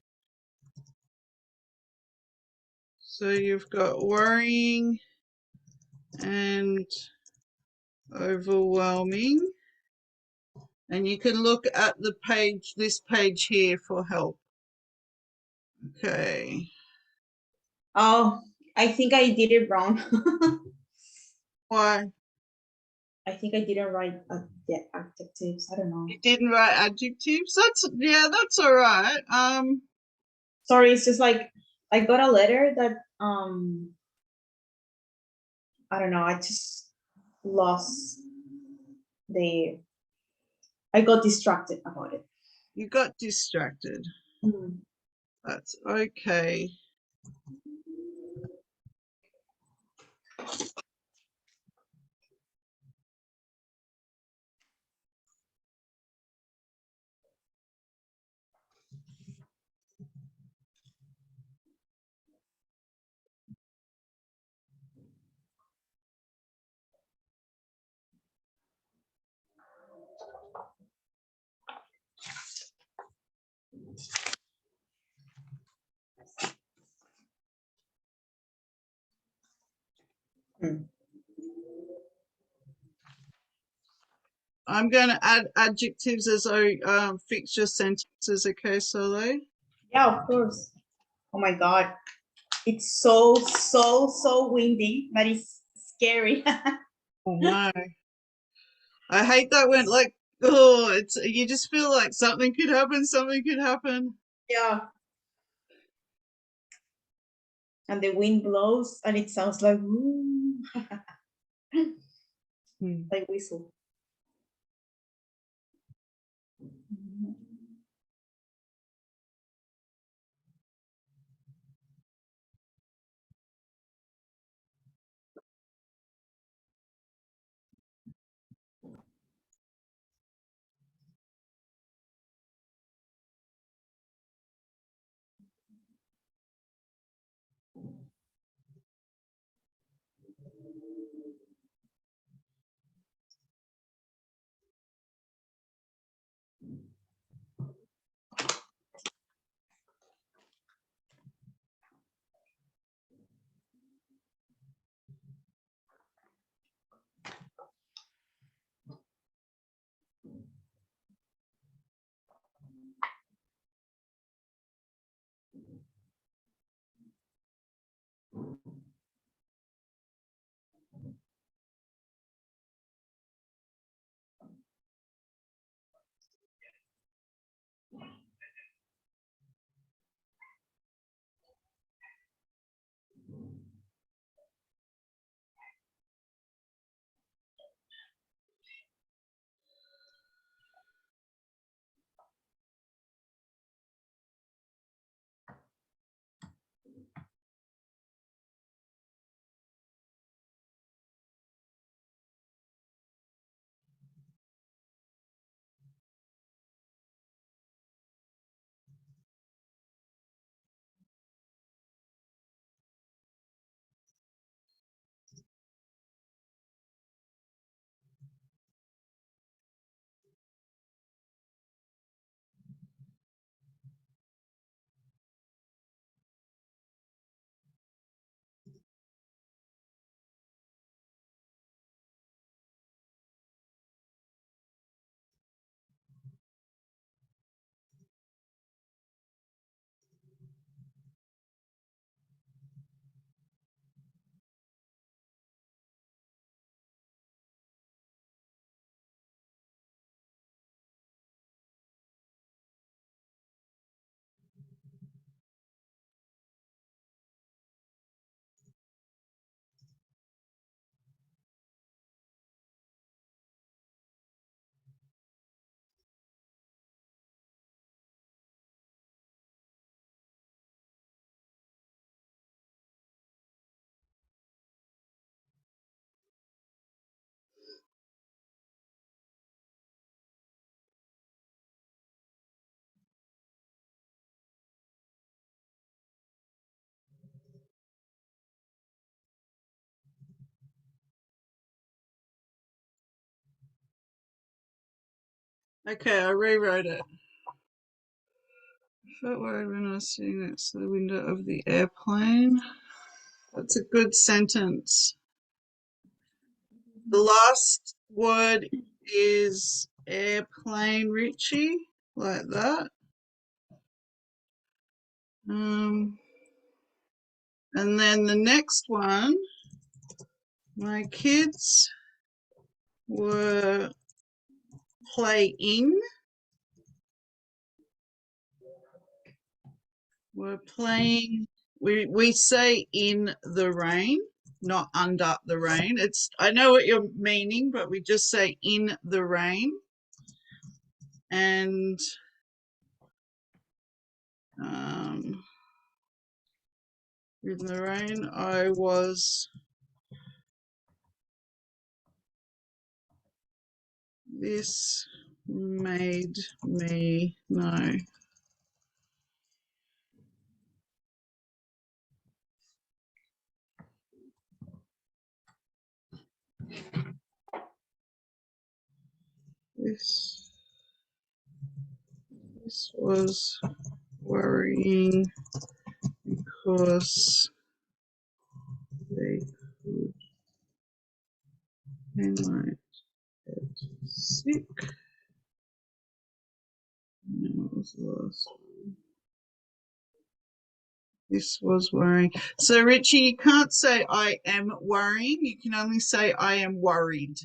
So you've got worrying and overwhelming. And you can look at the page, this page here for help. Okay. Oh, I think I did it wrong. Why? I think I didn't write the adjectives. I don't know. You didn't write adjectives? That's all right. Sorry, it's just like I got a letter that I don't know, I just lost the I got distracted about it. You got distracted. Mm. That's okay. Mm. I'm going to add adjectives as I fix your sentences, okay, Soleil? Yeah, of course. Oh my god. It's so windy. That is scary. Oh no. I hate that when like, oh, it's you just feel like something could happen, something could happen. Yeah. And the wind blows and it sounds like like whistle. Okay, I rewrote it. I felt worried when I was sitting next to the window of the airplane. That's a good sentence. The last word is airplane, Richie, like that. And then the next one, my kids were playing. We're playing. We say in the rain, not under the rain. It's I know what you're meaning, but we just say in the rain. And in the rain, I was. This made me know. This was worrying because they could they might get sick. And what was the last one? This was worrying. So Richie, you can't say I am worrying. You can only say I am worried.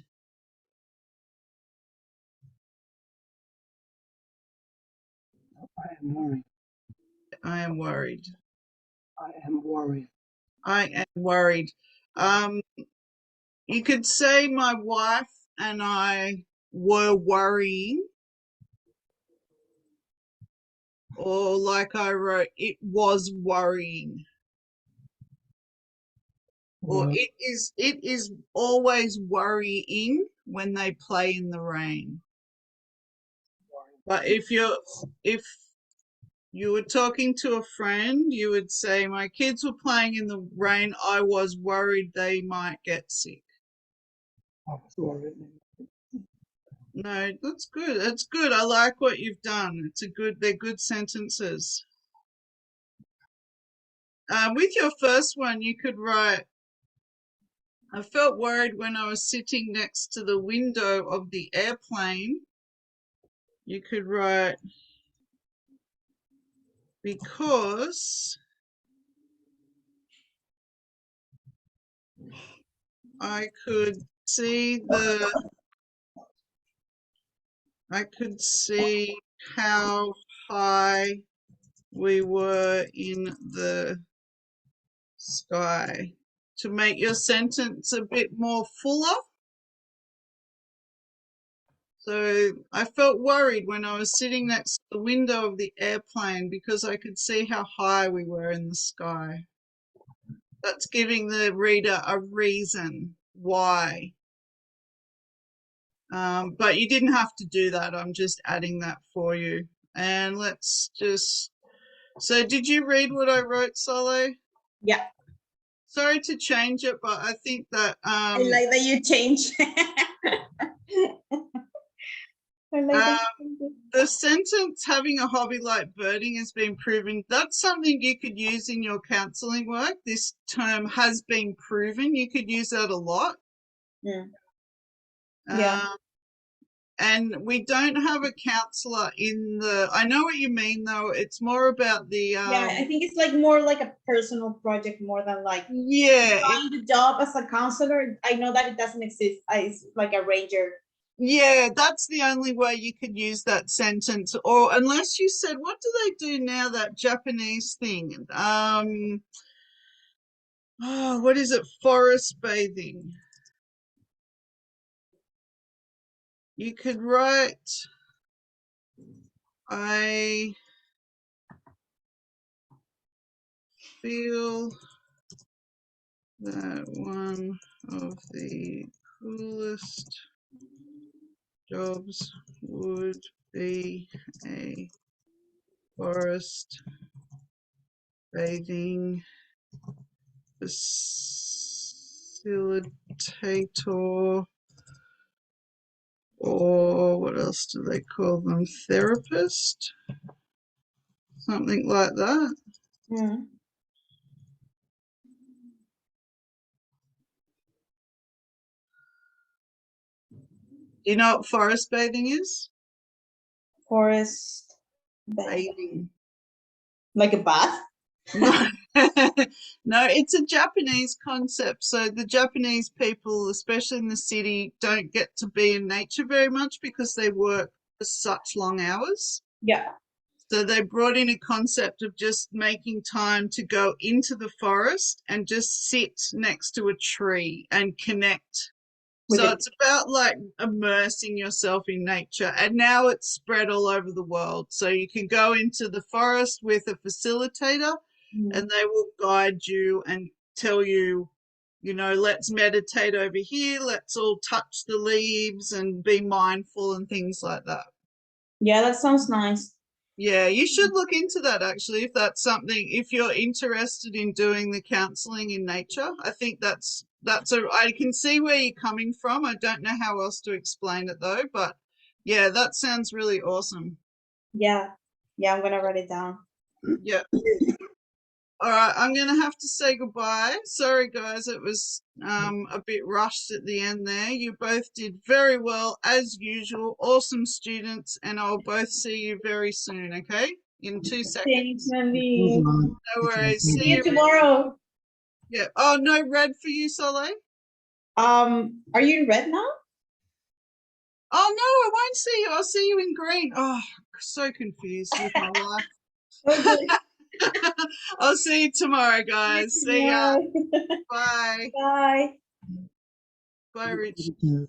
I am worried. I am worried. I am worried. I am worried. You could say my wife and I were worrying, or like I wrote, it was worrying, or Wor- it is always worrying when they play in the rain. But if you were talking to a friend, you would say, my kids were playing in the rain. I was worried they might get sick. I was worried. No, that's good. That's good. I like what you've done. They're good sentences. With your first one, you could write, I felt worried when I was sitting next to the window of the airplane. You could write, because I could see how high we were in the sky. To make your sentence a bit more fuller. So I felt worried when I was sitting next to the window of the airplane because I could see how high we were in the sky. That's giving the reader a reason why. But you didn't have to do that. I'm just adding that for you. And let's just, so did you read what I wrote, Sole? Yeah, Sorry to change it, but I think that I like that you change. I like that you change. the sentence having a hobby like birding has been proven. That's something you could use in your counseling work. This term has been proven. You could use that a lot. Yeah. Yeah. And we don't have a counselor in the, I know what you mean though. It's more about the, Yeah, I think it's like more like a personal project more than like yeah, trying the job as a counselor. I know that it doesn't exist. It's like a ranger. yeah, that's the only way you could use that sentence. Or unless you said, what do they do now, that Japanese thing? Oh, what is it? Forest bathing. You could write, I feel that one of the coolest jobs would be a forest bathing facilitator or what else do they call them? Therapist? Something like that. Mm. Do you know what forest bathing is? Forest bath. Bathing. Like a bath? No, no, it's a Japanese concept. So the Japanese people, especially in the city, don't get to be in nature very much because they work for such long hours. Yeah. So they brought in a concept of just making time to go into the forest and just sit next to a tree and connect. With So it. it's about like immersing yourself in nature. And now it's spread all over the world. So you can go into the forest with a facilitator and they will guide you and tell you, you know, let's meditate over here. Let's all touch the leaves and be mindful and things like that. Yeah, that sounds nice. Yeah, you should look into that actually if that's something, if you're interested in doing the counseling in nature. I think I can see where you're coming from. I don't know how else to explain it though, but yeah, that sounds really awesome. Yeah. Yeah, I'm gonna write it down. Yeah. All right, I'm going to have to say goodbye. Sorry, guys, it was a bit rushed at the end there. You both did very well, as usual. Awesome students, and I'll both see you very soon, okay? In 2 Thanks, seconds. Mandy. No worries. See See you you. tomorrow. Yeah. Oh, no red for you, Soleil? Are you in red now? Oh, no, I won't see you. I'll see you in green. Oh, so confused with my life. Okay. I'll see you tomorrow, guys. See ya. Tomorrow. Bye. Bye. Bye, Rich. Thank you.